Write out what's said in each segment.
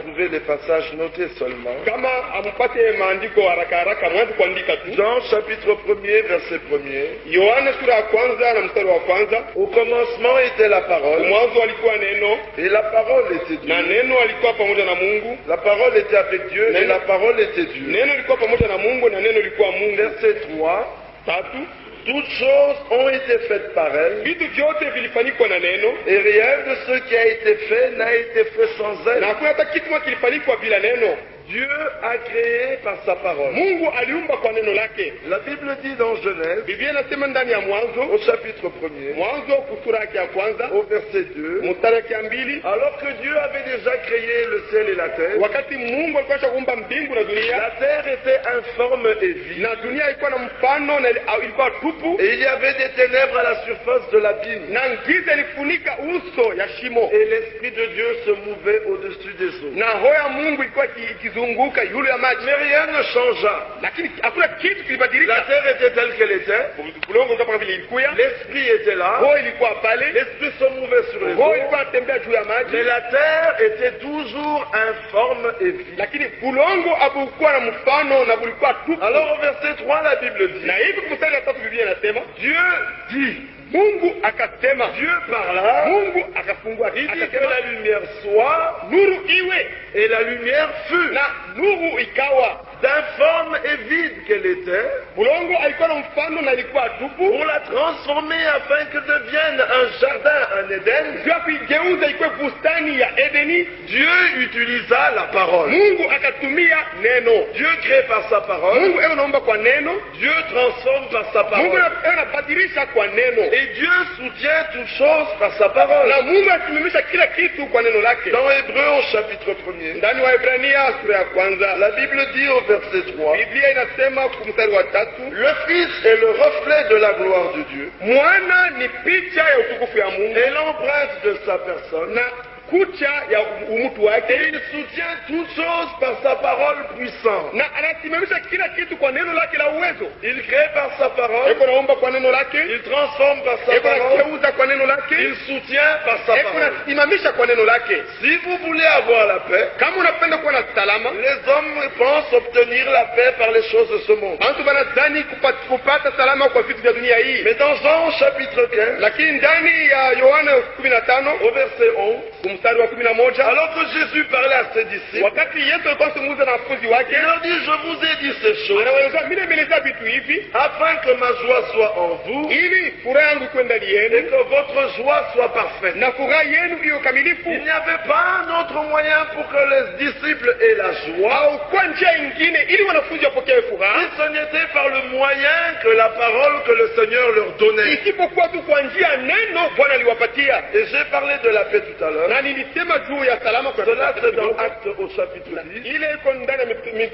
trouver les passages notés seulement. Kama amupate maandiko haraka haraka mwanzo kuandika tu. Jean chapitre 1er, verset 1er. Yohana sura ya kwanza na mstari wa kwanza. Au commencement était la parole. Mwanzo alikuwa neno. Et la parole était Dieu. Na neno alikuwa pamoja na Mungu. La parole était avec Dieu et la parole était Dieu. Neno alikuwa pamoja na Mungu na neno alikuwa Mungu. Verset 3. Tatu. Toutes choses ont été faites par elle. Vitu vyote vilifanyikwa na neno. Et rien de ce qui a été fait n'a été fait sans elle. Na hakuna hata kitu kilifanyikwa bila neno. Dieu a créé par sa parole. Mungu aliumba kwa neno lake. La Bible dit dans Genèse, Biblia inasema ndani ya Mwanzo, au chapitre 1er, Mwanzo sura yake ya kwanza, au verset 2, mstari wake ya 2, alors que Dieu avait déjà créé le ciel et la terre, wakati Mungu alikuwa kuumba mbingu na dunia, la terre était informe et vide, na dunia ilikuwa na mfano na ilikuwa tupu, et il y avait des ténèbres à la surface de l'abîme, na giza ilifunika uso ya shimo, et l'esprit de Dieu se mouvait au-dessus des eaux. Na roho ya Mungu ilikuwa ikizunguka yule ya maji. Mais rien ne changea. Lakini hakuna kitu kilibadilika. La terre était telle qu'elle était. Bulongo kama vile ilikuwa. L'esprit était là. Roho ilikuwa pale. L'esprit se mouvait sur les eaux. Roho ilikuwa tembea juu ya maji. Mais la terre était toujours informe et vide. Lakini bulongo habukuwa na mfano na bulikuwa tupu. Alors au verset 3 la Bible dit. Na hivi mstari wa 3 Biblia inasema, Dieu dit. Mungu akasema. Dieu parla. Mungu akafungua. Il dit que la lumière soit. Nuru iwe. Et la lumière fut. Na nuru ikawa. D'informe et vide qu'elle était. Bulongo alikuwa na mfano na ilikuwa tupu. Pour la transformer afin que devienne un jardin, un Éden. Dieu kuigeuza ikuwe bustani ya Edeni. Dieu utilisa la parole. Mungu akatumia neno. Dieu crée par sa parole. Mungu anaumba kwa neno. Dieu transforme par sa parole. Mungu anabadilisha kwa neno. Et Dieu soutient toutes choses par sa parole. Na Mungu anasimamisha kila kitu kwa neno lake. Dans Hébreux au chapitre 1er. Ndani wa Ibrania sura ya kwanza, la Bible dit au verset 3. Biblia inasema kwa mstari wa 3, le Fils est le reflet de la gloire de Dieu. Mwana ni picha ya utukufu ya Mungu. Et l'empreinte de sa personne. Na kucha ya umutu wake. Et il soutient toutes choses par sa parole puissante. Na anasimamisha kila kitu kwa neno lake la uwezo. Il crée par sa parole. Eko naomba kwa neno lake. Il transforme par sa parole. Eko nakeuza kwa neno lake. Il soutient par sa Eko parole. nasimamisha kwa neno lake. Si vous voulez avoir la paix, kama unapenda kuwa na salama, les hommes pensent obtenir la paix par les choses de ce monde. Watu wanadhani kupata salama kwa vitu vya dunia hii. Mais dans Jean chapitre 15, lakini ndani ya Yohana 15 au verset 11, mstari wa 11, alors que Jésus parlait à ses disciples, wakati Yesu alikuwa anazungumza na wanafunzi wake, il leur dit, je vous ai dit ces choses, anawaeleza mimi nimeeleza vitu hivi, afin que ma joie soit en vous, ili furaha yangu iwe ndani yenu, et que votre joie soit parfaite. na furaha yenu iwe kamilifu. Il n'y avait pas un autre moyen pour que les disciples aient la joie, au kwa njia ingine ili wanafunzi wapokee furaha, si ce n'était par le moyen que la parole que le Seigneur leur donnait. isipokuwa tu kwa njia neno Bwana aliwapatia. Et j'ai parlé de la paix tout à l'heure. Na nilisema juu ya salama kwa cela c'est dans Actes au chapitre 10. Ile iko ndani ya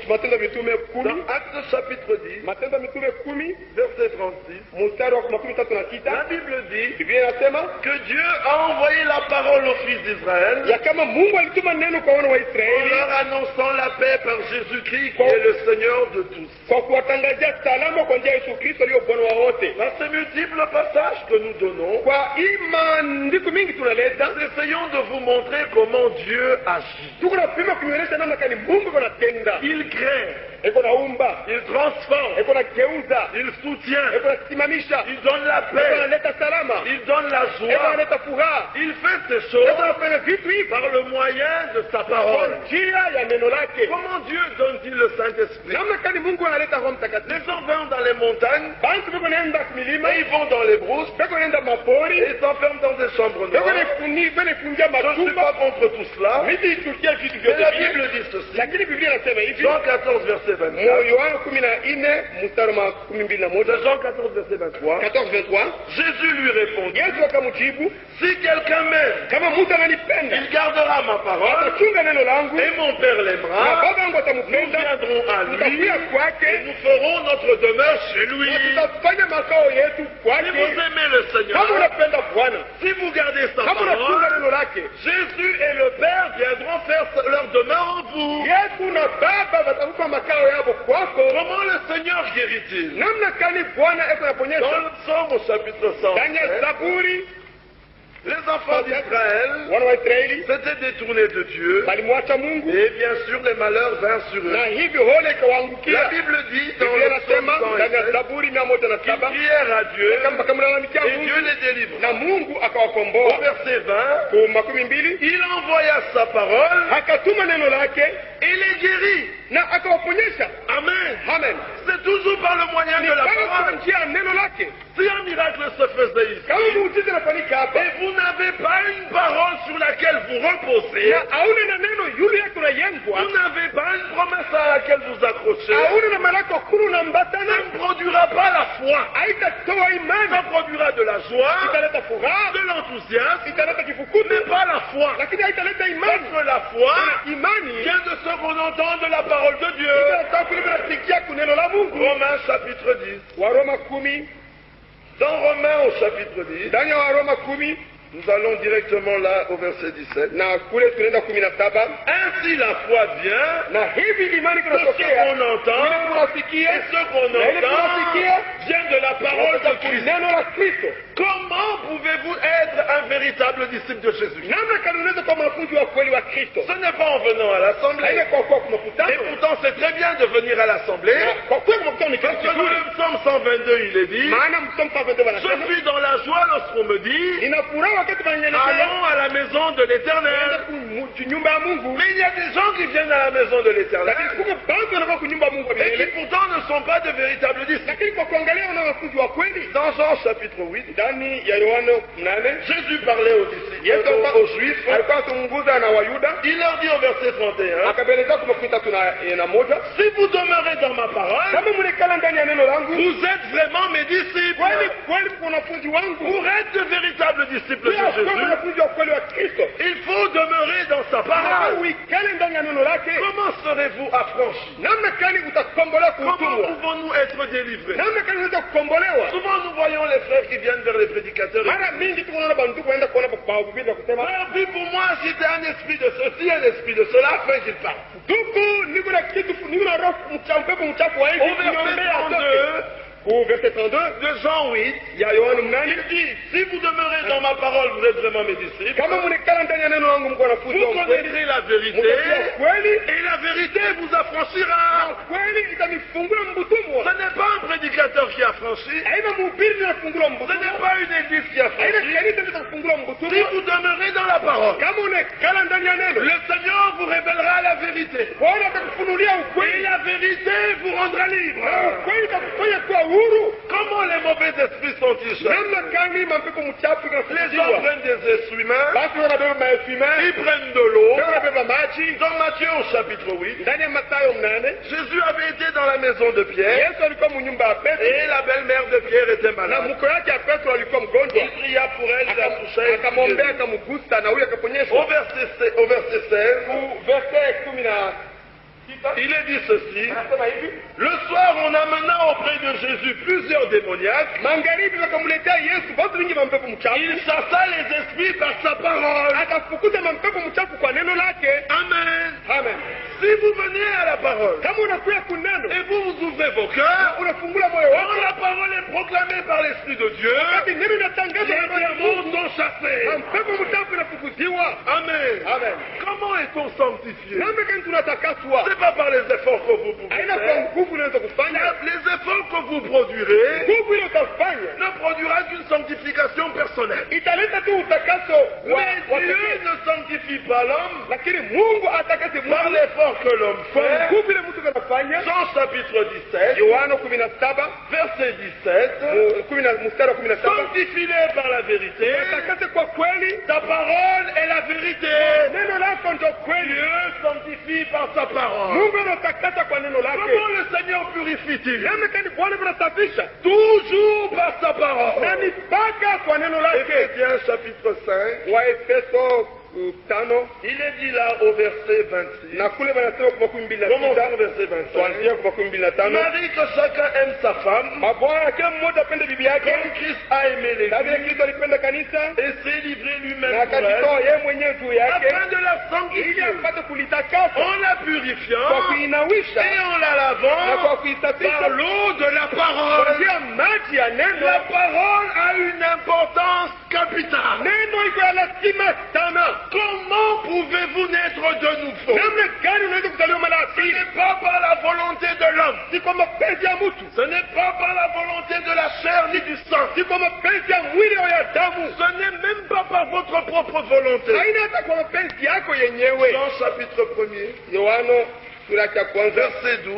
Matendo ya Mitume 10. Dans Actes chapitre 10. Matendo ya Mitume 10 verset 36. Mstari wa 36. La Bible dit Biblia inasema que Dieu a envoyé la parole aux fils d'Israël. Ya kama Mungu alituma neno kwa wana wa Israeli, en leur annonçant la paix par Jésus-Christ qui est le Seigneur de tous. Kwa kuwatangazia salama kwa njia ya Yesu Kristo aliye Bwana wa wote. Dans ces multiples passages que nous donnons, kwa maandiko mingi tunaleta, nous essayons de vous montrer comment Dieu agit. Tuko napima kuonyesha namna gani Mungu anatenda. Il crée, eko naumba, il transforme, eko nageuza, il soutient, eko nasimamisha, il donne la paix, eko naleta salama, il donne la eko joie, naleta furaha. il fait ces choses eko nafanya vitu hivi par le moyen de sa parole. njia ya neno lake. Comment Dieu donne-t-il le Saint-Esprit? Namna gani Mungu analeta Roho Mtakatifu? Les gens vont dans les montagnes, bantu beko naenda milima, ils vont dans les brousses, beko naenda mapori, et ils s'enferment dans des chambres noires. beko nefungia Je ne suis pas contre tout cela. miti ichukia vitu Mais vyote la hivi. Bible dit ceci. Lakini Biblia inasema hivi. Jean 14 verset 24. Yohana 14 mstari wa 12. Jean 14 verset 23. 14:23. Jésus lui répondit, Yesu akamjibu, si quelqu'un m'aime, kama mtu ananipenda, il gardera ma parole, atachunga neno langu, et mon Père na l'aimera. Baba yangu Nous atamupenda, viendrons à lui, tutakuja et kwake, nous ferons notre demeure chez lui. na tutafanya makao yetu Si kwake. vous aimez le Kama Seigneur, unapenda Bwana, si vous gardez sa kama unachunga parole, neno lake, Jésus et le Père viendront faire leur demeure en vous. Yesu na Baba watakupa makao yao kwako. Comment le Seigneur guérit-il? Namna gani Bwana eko Dans naponyesha? le psaume au chapitre 100, Ndani ya Zaburi Les enfants d'Israël wana wa Israeli s'étaient détournés de Dieu walimwacha Mungu et bien sûr les malheurs vinrent sur na eux. hivyo ole La ikawaangukia. Bible dit dans Biblia le psaume inasema ndani ya 107 Zaburi qu'ils 107 prièrent à Dieu kama kamlalamikia et Dieu Mungu les délivre. na Mungu Au akawakomboa. verset 20, Ku 20 il envoya sa parole akatuma neno lake et les guérit. na akawaponyesha. Amen. Amen. C'est toujours par le moyen Ni de la kwa parole. njia ya neno lake. Si un miracle se faisait ici, Kama muujiza unafanyika hapa et vous n'avez pas une parole sur laquelle vous reposez, na hauna na neno yule yako unayengwa, vous n'avez pas une promesse à laquelle vous accrochez, hauna na malako kuru ça unambatana, ne produira pas la foi. haitatoa Ça imani. produira de la joie, Italeta furaha, de l'enthousiasme, italeta kifukutu, mais pas la foi. lakini haitaleta Parce imani. que la foi Imani vient de ce qu'on entend de la parole de Dieu. inatoka kule tunasikia kuneno la Mungu. Romains chapitre 10. Waroma 10, Dans Romains au chapitre 10, ndani ya Waroma 10 nous allons directement là au verset 17. na kule tunaenda 17. Ainsi la foi vient Na hivi imani de ce kinatokea qu'on entend, ile tunasikia et ce qu'on na ile entend tunasikia vient de la parole de Christ. neno la Kristo. Comment pouvez-vous être un véritable disciple de Jésus? Namna kani unaweza kuwa mwanafunzi wa kweli wa Kristo? Ce n'est pas en venant à l'assemblée. Haina kwa kuwa kuna Et mkutano. pourtant c'est très bien de venir à l'assemblée. Kwa kuwa kuna mkutano ni Parce kitu que dans kizuri. le psaume 122, il est dit, Maana msomo sasa ndio je wanasema suis dans la joie lorsqu'on me dit, nina furaha wakati wananyenyekea allons à la maison de l'Éternel. nyumba ya Mungu. Mais il y a des gens qui viennent à la maison de l'Éternel Lakini kumbe baadhi wanakuwa kwa nyumba ya Mungu et qui milele. pourtant ne sont pas de véritables disciples. Lakini kwa kuangalia wana wanafunzi wa kweli Dans Jean chapitre 8, ndani ya Yohana 8 Jésus parlait aux disciples, Yesu aux Juifs. alikuwa akizungumza na Wayuda Il leur dit au verset 31, akabeleza kwa 31 si vous demeurez dans ma parole, kama mlikala ndani ya neno langu vous êtes vraiment mes disciples. kweli kweli mko wanafunzi wangu Pour être de véritables disciples de pia kwa Jésus, wanafunzi wa kweli wa Kristo il faut demeurer dans sa kama parole. uikale ndani ya neno lake Comment serez-vous affranchis? namna kani utakombolewa Comment kuutumwa pouvons-nous être délivrés? namna kani unaweza kukombolewa. Souvent nous voyons les frères qui viennent vers les prédicateurs. Mara mingi tunaona bantu kuenda kuona bahubiri na kusema Frère, puis pour moi, si tu as un esprit de ceci, un esprit de cela, afin qu'il parte. duku niko na kitu niko na roho mchafu mchafu wa hivi Au verset niombea 32 au verset 32 de Jean 8, ya Yohana 8 il dit, si vous demeurez dans ma parole, vous êtes vraiment mes disciples. kama mnikala ndani ya neno langu mko wanafunzi Vous wa kweli connaîtrez la vérité, mtajua kweli et la vérité vous affranchira. kweli itanifungula Ce mbutumwa. n'est pas un prédicateur qui affranchit, Haina mhubiri linafungula ce n'est mbutumwa, pas une église qui haina affranchit. kanisa litakufungula Si mbutumwa. vous demeurez dans la parole, Kama unakala ndani ya neno le Seigneur vous révélera la vérité. Bwana atakufunulia Et ukweli la vérité vous rendra libre. na ukweli utakufanya kuwa huru. Comment les mauvais esprits sont-ils chassés? Namna gani mapepo mchafu Les gens inafukuziwa? prennent des essuie-mains, Basi wanabeba maefima, ils prennent de l'eau. wanabeba maji. Dans Matthieu au chapitre 8, Ndani ya Mathayo 8 Jésus avait été dans la maison de Pierre Yesu alikuwa munyumba ya Petro et la belle-mère de Pierre était na malade. mko yake ya Petro alikuwa mgonjwa, Il pria pour elle, il la toucha et akamwombea guérit. akamgusa na huyo Au akaponyeshwa. verset 16, Verset 16 il est dit ceci. anasema hivi, Le soir, on amena auprès de Jésus plusieurs démoniaques. magharibi wakamletea Yesu watu wengi mampepo mchafu, Il chassa les esprits par sa parole. akafukuza mampepo mchafu kwa neno lake. Amen. Amen. Si vous venez à la parole Kama unakuya kuneno et vous ouvrez vos cœurs, unafungula moyo quand wako, la parole est proclamée par l'Esprit de Dieu, wakati neno les linatangazwa na Roho ya démons Mungu, sont chassés. mampepo mchafu inafukuziwa. Amen. Amen. Comment est-on sanctifié? Namna gani tunatakaswa? C'est pas par les efforts que vous pouvez Haina kwa faire. nguvu unaweza kufanya, Les efforts que vous produirez nguvu ile utafanya ne produira qu'une sanctification personnelle. italeta tu utakaso wa Mais Dieu ne sanctifie pas l'homme lakini Mungu atakase par Mungu l'effort que l'homme kwa fait. nguvu ile mtu anafanya. Jean chapitre 17, Yohana 17 verset 17. mstari wa 17, Sanctifie-les par la vérité. utakase kwa kweli, Ta parole est la vérité. neno lako ndio kweli. Dieu sanctifie par sa parole. Mungu anatakasa kwa neno lake. Comment le Seigneur purifie-t-il? Namna gani Bwana anasafisha? Toujours par sa Na parole. ni mpaka kwa neno lake. Éphésiens chapitre 5, Wa Efeso tano il est dit là au verset 26. na kule wanasema kwa 26 Commençons au verset 25. tuanzie kwa 25. Marie, que chacun aime sa femme, Mabwana kila mmoja apende bibi yake comme Christ a aimé na vile l'Église Kristo alipenda kanisa et s'est livré na lui-même pour akajitoa elle, yeye mwenyewe juu yake afin de la ili sanctifier, apate kulitakasa en la kwa purifiant kuinawisha et en la na lavant kwa par kuisafisha l'eau de la kwa parole. njia maji ya neno. La parole a une importance capitale. Neno iko ya lazima sana. Comment pouvez-vous naître de nouveau? Namna gani unaweza kuzaliwa mara ya Ce pili? n'est pas par la volonté de l'homme. Si kwa mapenzi ya mtu, Ce n'est pas par la volonté de la chair ni du sang. si kwa mapenzi ya mwili au ya damu, Ce n'est même pas par votre propre volonté. haina hata kwa mapenzi yako yenyewe. Jean chapitre 1er, Yohano sura ya kwanza verset 12.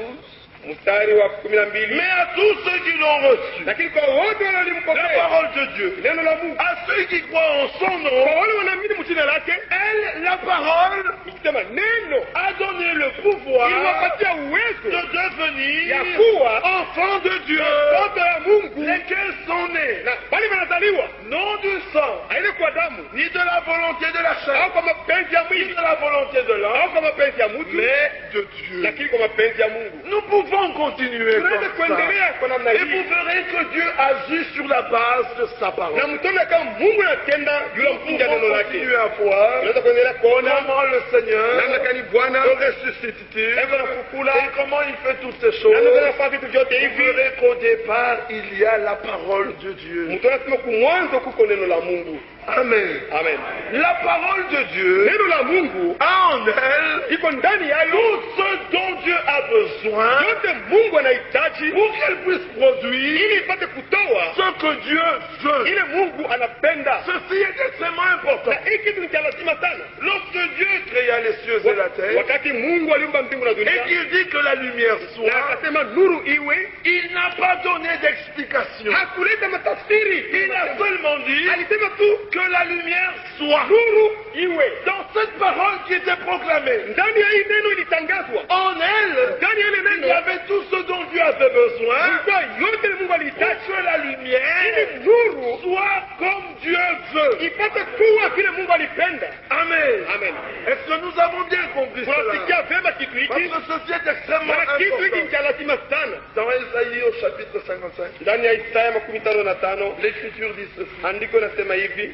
mstari wa 12. Mais à tous ceux qui l'ont reçu, Lakini kwa wote la walimpokea parole de Dieu, neno la Mungu, à ceux qui croient en son nom, kwa wale wanaamini mjina lake, elle, la parole, ikisema neno a donné le pouvoir iliwapatia de uwezo ya devenir kuwa enfants de Dieu, watoto ya Mungu, lesquels sont nés, na bali wanazaliwa non du sang, haina kwa damu ni de la volonté de la au chair, kwa mapenzi ya ni mwili de la volonté de au l'homme, kwa mapenzi ya mtu, mais de Dieu. lakini kwa mapenzi ya Mungu. Nous pouvons continuer Tunaweza comme ça. kuendelea kwa namna Et vous hii verrez que Dieu agit sur la base de sa na parole. mtone kama Mungu anatenda juu ya Nous msingi ya pouvons neno lake. continuer à voir Tunaweza kuendelea kuona comment le Seigneur namna gani Bwana le ressuscite eko na kukula et comment il fait toutes ces namna gani choses. anafanya vitu vyote Vous hivi. verrez qu'au départ, il y a la parole de Dieu. Mtone sema kumwanzo kuko neno la Mungu. Amen. Amen. La parole de Dieu Neno la Mungu a en elle iko ndani yayo tout ce dont Dieu a besoin yote Mungu anahitaji pour qu'elle puisse produire ili ipate kutoa ce que Dieu veut. ile Mungu anapenda. Ceci est extrêmement important. Na hii kitu ni cha lazima sana. Lorsque Dieu créa les cieux et la terre, Wakati Mungu aliumba mbingu na et dunia qu'il dit que la lumière na soit, akasema nuru iwe, il n'a pas donné d'explication. hakuleta matafsiri. Il a seulement dit Alisema tu que la lumière soit. nuru iwe. Dans cette parole qui était proclamée, Ndani ya hii neno ilitangazwa, en elle, ndani ya ile il y neno avait tout ce dont Dieu avait besoin ilikuwa yote Mungu pour alihitaji que la lumière ili nuru soit comme Dieu veut. ipate kuwa vile Mungu alipenda. Amen. Amen. Est-ce que nous avons bien compris cela? Tunasikia vema kitu Parce hiki, que ceci est extrêmement na kitu hiki ni important. cha lazima sana. Dans Isaïe au chapitre 55, Ndani ya Isaya 55 l'Écriture dit ceci. andiko nasema hivi,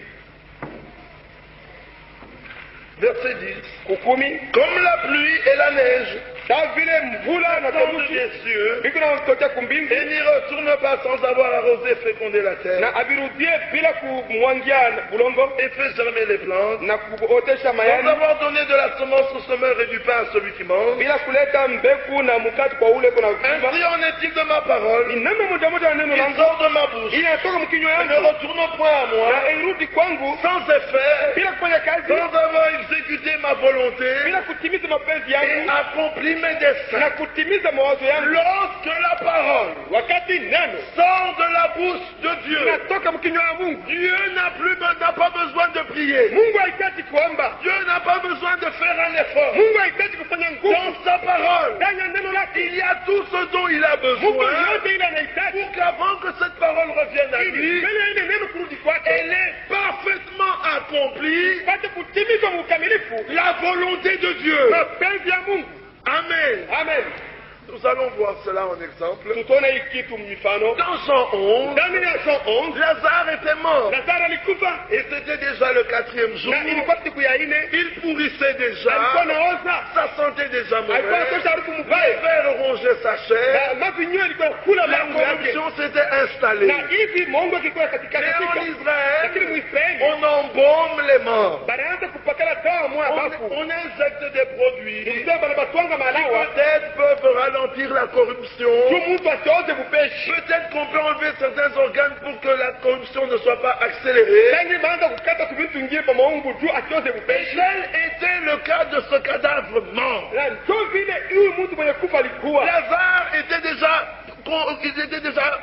Verset 10. kukumi, Comme la pluie et la neige sawa vile mvula na tombent theluji des cieux viko vinatokea kumbingu et n'y retournent pas sans avoir arrosé et fécondé la terre na avirudie bila kumwangia bulongo et fait germer les plantes, na kuotesha sans mayani avoir donné de la semence au semeur et du pain à celui qui mange. bila kuleta mbegu na mkate kwa ule kuna Ainsi kuiva. en est-il de ma parole, Ni namna moja moja ya neno qui langu sort de ma bouche, inatoka mkinywa et ne yangu retourne point à moi, na irudi kwangu sans effet, bila kufanya kazi, sans avoir exécuté ma volonté bila kutimiza mapenzi et yangu accompli mes desseins. na kutimiza mawazo yangu. Lorsque la parole Wakati neno sort de la bouche de Dieu, inatoka mkinywa ya Mungu, Dieu n'a pas besoin de prier. Mungu hahitaji kuomba, Dieu n'a pas besoin de faire un effort. Mungu hahitaji kufanya nguvu. Dans sa parole, Ndani ya neno lake il y a tout ce dont il a Mungu besoin yote ile anahitaji pour qu'avant que cette parole revienne à ili lui, mbele ya ile neno kurudi kwake elle est parfaitement accomplie pate kutimizwa ukamilifu la volonté de Dieu. mapenzi ya Mungu. Amen. Amen. Nous allons voir cela en exemple. Tutaona hii kitu mifano Dans Jean 11, ndani ya Jean 11. Lazare était mort. Lazaro alikufa Et c'était déjà le 4e jour. na ilikuwa siku ya ine, Il pourrissait déjà. alikuwa naoza, Sa santé déjà alikuwa mauvaise. anatosha harufu Les mbaya vers rongeaient sa chair. na mavinyo ilikuwa kula La mango yake corruption s'était installée. na hivi mongo kilikuwa katika Mais en katika, Israël, lakini Mwisraeli on embaume les morts. banaanza kupakala dawa moya bafu On injecte des produits qui ndio bana batwanga malawa peut-être peuvent ralentir la corruption. juu mtu asioze bupeshi. Peut-être qu'on peut enlever certains organes pour que la corruption ne soit pas accélérée. Tangi baanza kukata kuvitu ngine pa maungu juu asioze Et bupeshi. tel était le cas de ce cadavre mort. Na ndio vile huyu mtu mwenye kufa alikuwa Lazare était déjà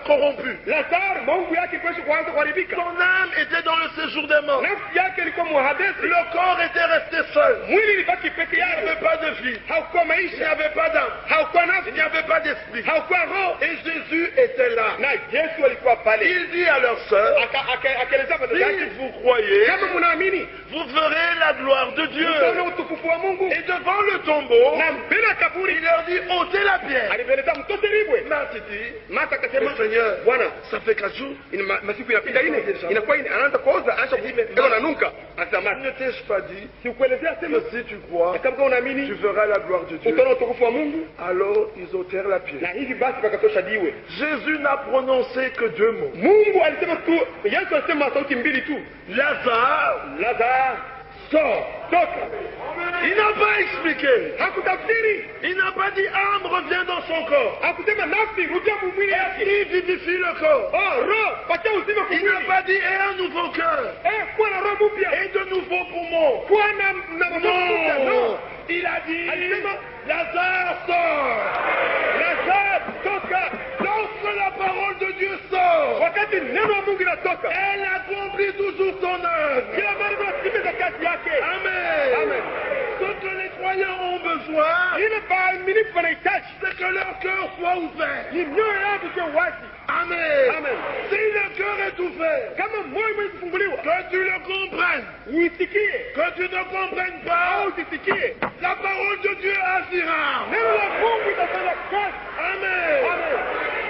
corrompu. Lazaro Mungu yake kwetu kuanza kuharibika. Son âme était dans le séjour des morts. Nafsi yake ilikuwa muhadesi. Le corps était resté seul. Mwili ilibaki peke Il n'y yake. avait pas de vie. Haukuwa Il n'y maisha, avait pas d'âme. haukuwa Il nafsi, n'y avait pas d'esprit. haukuwa roho. Et Jésus était là. Na Yesu alikuwa pale. Il dit à leur sœur, Akaeleza baba si yake, vous croyez, kama mnaamini, vous verrez la gloire de Dieu. mtaona utukufu wa Mungu. Et devant le tombeau, Na mbele ya kaburi il leur dit, ôtez la pierre. alipeleta mtoto libwe. Marthe dit, Martha mais akasema, Seigneur, Bwana, ça fait 4 jours. masiku inapita ine, inakuwa anaanza kuoza, anaanza kuwa nanuka. Asema, Ne t'ai-je pas dit sikuelezea sema, que si tu crois, kama tu unaamini, verras la gloire de Dieu. utaona utukufu wa Mungu. Alors ils ôtèrent la Na pierre. hivi basi wakatosha jiwe. Jésus n'a prononcé que 2 mots. Mungu alisema tu, Yesu alisema sauti mbili tu. Lazare, Lazaro, sors. toka. Il n'a pas expliqué. Hakutafsiri. Il n'a pas dit âme revient dans son corps. Hakusema nafsi rudia mwili yake. Il vivifie le corps. Oh, roho, patia uzima kwa Il n'a mwili. pas dit et un nouveau cœur. Kuwa na roho mpya. Et de nouveaux poumons. Kuwa na mapafu mpya. Non. No. Il a dit Alisema, Lazare sort. Lazaro, toka. Lorsque la parole de Dieu sort, Wakati neno la Mungu linatoka, elle accomplit toujours son œuvre. kila mara inatimiza kazi yake. Amen. Amen. Ce que les croyants ont besoin, Ile waaminifu wanahitaji c'est que leur cœur soit ouvert. ni mioyo yao iwe wazi. Amen. Amen. Si le cœur est ouvert, Kama moyo umefunguliwa, que tu le comprennes, uisikie que tu ne comprennes pas, au usisikie, la parole de Dieu agira. neno la Mungu itafanya kazi. Amen. Amen.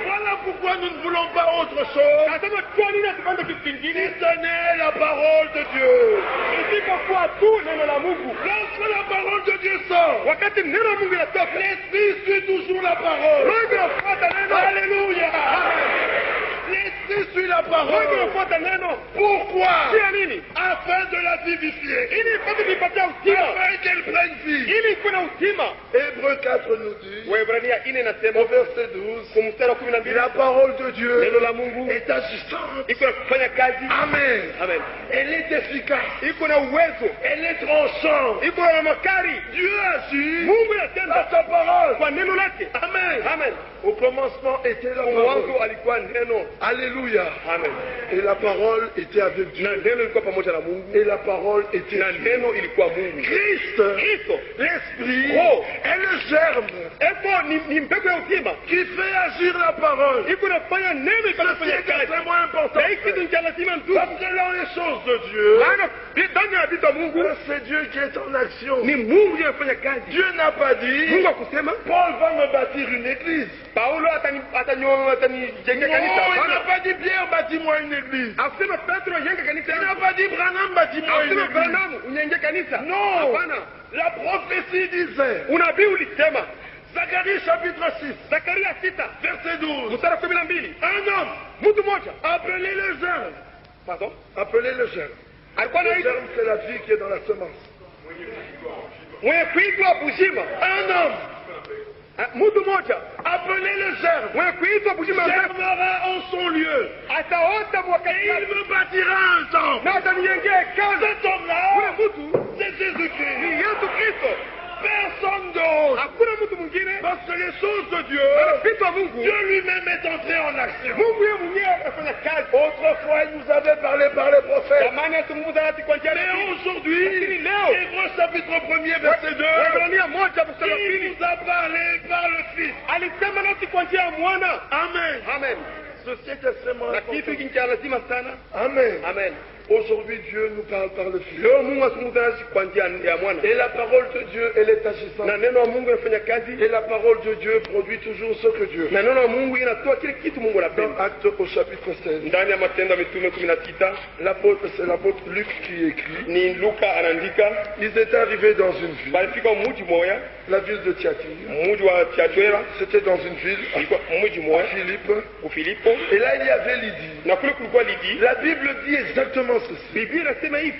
Voilà pourquoi nous ne voulons pas autre chose. Nasema kwa nini asipande kitu Si kingine? ce n'est la parole de Dieu. Isipokuwa tu neno la Mungu. Lorsque la parole de Dieu sort, Wakati neno la Mungu linatoka, l'Esprit suit toujours la parole. roho inafuata neno. Alléluia. L'Esprit suit la Roho parole. inafuata neno. Pourquoi? Sia nini? Afin de la vivifier. Ili ipate kuipatia uzima. Afin qu'elle prenne vie. Ili ikuwe na uzima. Hébreux 4 nous dit, Waebrania 4 inasema au verset 12, kwa mstari wa 12, la parole de Dieu neno la Mungu est agissante. iko na kufanya kazi. Amen. Amen. Elle est efficace. Iko na uwezo. Elle est tranchante. Iko na makari. Dieu agit Mungu par anatenda sa parole. kwa neno lake. Amen. Amen. Au commencement était la Mwanzo parole. alikuwa neno. Alléluia. Amen. Et la parole était avec Dieu. Na neno ilikuwa pamoja na Mungu. Et la parole était Na Dieu. neno ilikuwa Mungu. Christ, Kristo l'Esprit, Oh. est le germe eko ni mbegu ya uzima. qui fait agir la parole. Iko nafanya neno ipate Ceci kufanya est kazi. extrêmement important. Na hiki kitu cha lazima ndugu. Parce que dans les choses de Dieu, Maana ndani ya vitu vya Mungu c'est Dieu qui est en action. ni Mungu ndiye anafanya kazi. Dieu n'a pas dit, Mungu akusema Paul va me bâtir une église. Paulo atanijengea Non, kanisa. il n'a Hapana. pas dit Pierre, bâtis-moi une église. Akusema Petro jenga kanisa. Il n'a pas dit Branham, bâtis-moi une Akusema église. Branham unyenge kanisa. Non, Hapana. la prophétie disait, Unabii ulisema Zacharie chapitre 6, Zakaria 6 verset 12, mstari wa 12. un homme, Mtu mmoja. appelé le germe, Pardon? appelé le germe. Alikuwa Le anaitwa germe, c'est la vie qui est dans la semence. mwenye kuitwa Bujima. Un homme, Mtu mmoja appelé le germe, mwenye kuitwa Bujima germera en son lieu. ataota mwaka Et il me bâtira un temple. na atanijengea hekalu. Cet homme-là, Ule mtu c'est Jésus-Christ. ni Yesu Kristo. Personne d'autre. Hakuna mtu mwingine. Parce que les choses de Dieu, Vitu wa Mungu. Dieu lui-même est entré en action. Mungu yeye mwenyewe anafanya kazi. Autrefois, il nous avait parlé par les prophètes. Zamani azungumza nasi kwa njia ya Mais nabii. aujourd'hui, Lakini leo, Hébreux chapitre 1er, verset 2, Waebrania 1 mstari wa il 2 nous a parlé par le Fils. alisema nasi kwa njia ya mwana. Amen. Amen. Ceci est extrêmement Na kitu important. hiki cha lazima sana. Amen. Amen. Aujourd'hui, Dieu nous parle par le Fils. Leo Mungu azungumza nasi kwa njia ya mwana. Et la parole de Dieu, elle est agissante. Na neno la Mungu linafanya kazi. Et la parole de Dieu produit toujours ce que Dieu. Na neno la Mungu inatoa kile kitu Mungu Dans anapenda. Actes au chapitre 16, Ndani ya Matendo ya Mitume 16 c'est l'apôtre Luc qui écrit. ni Luka anaandika, Ils étaient arrivés dans une ville, walifika mji moja, la ville de Thyatire. mji wa Tiatira, C'était dans une ville, ilikuwa mji moja Philippe. Ufilipo, Et là, il y avait Lydie. na kule kulikuwa Lidi. La Bible dit exactement ceci. Biblia inasema hivi,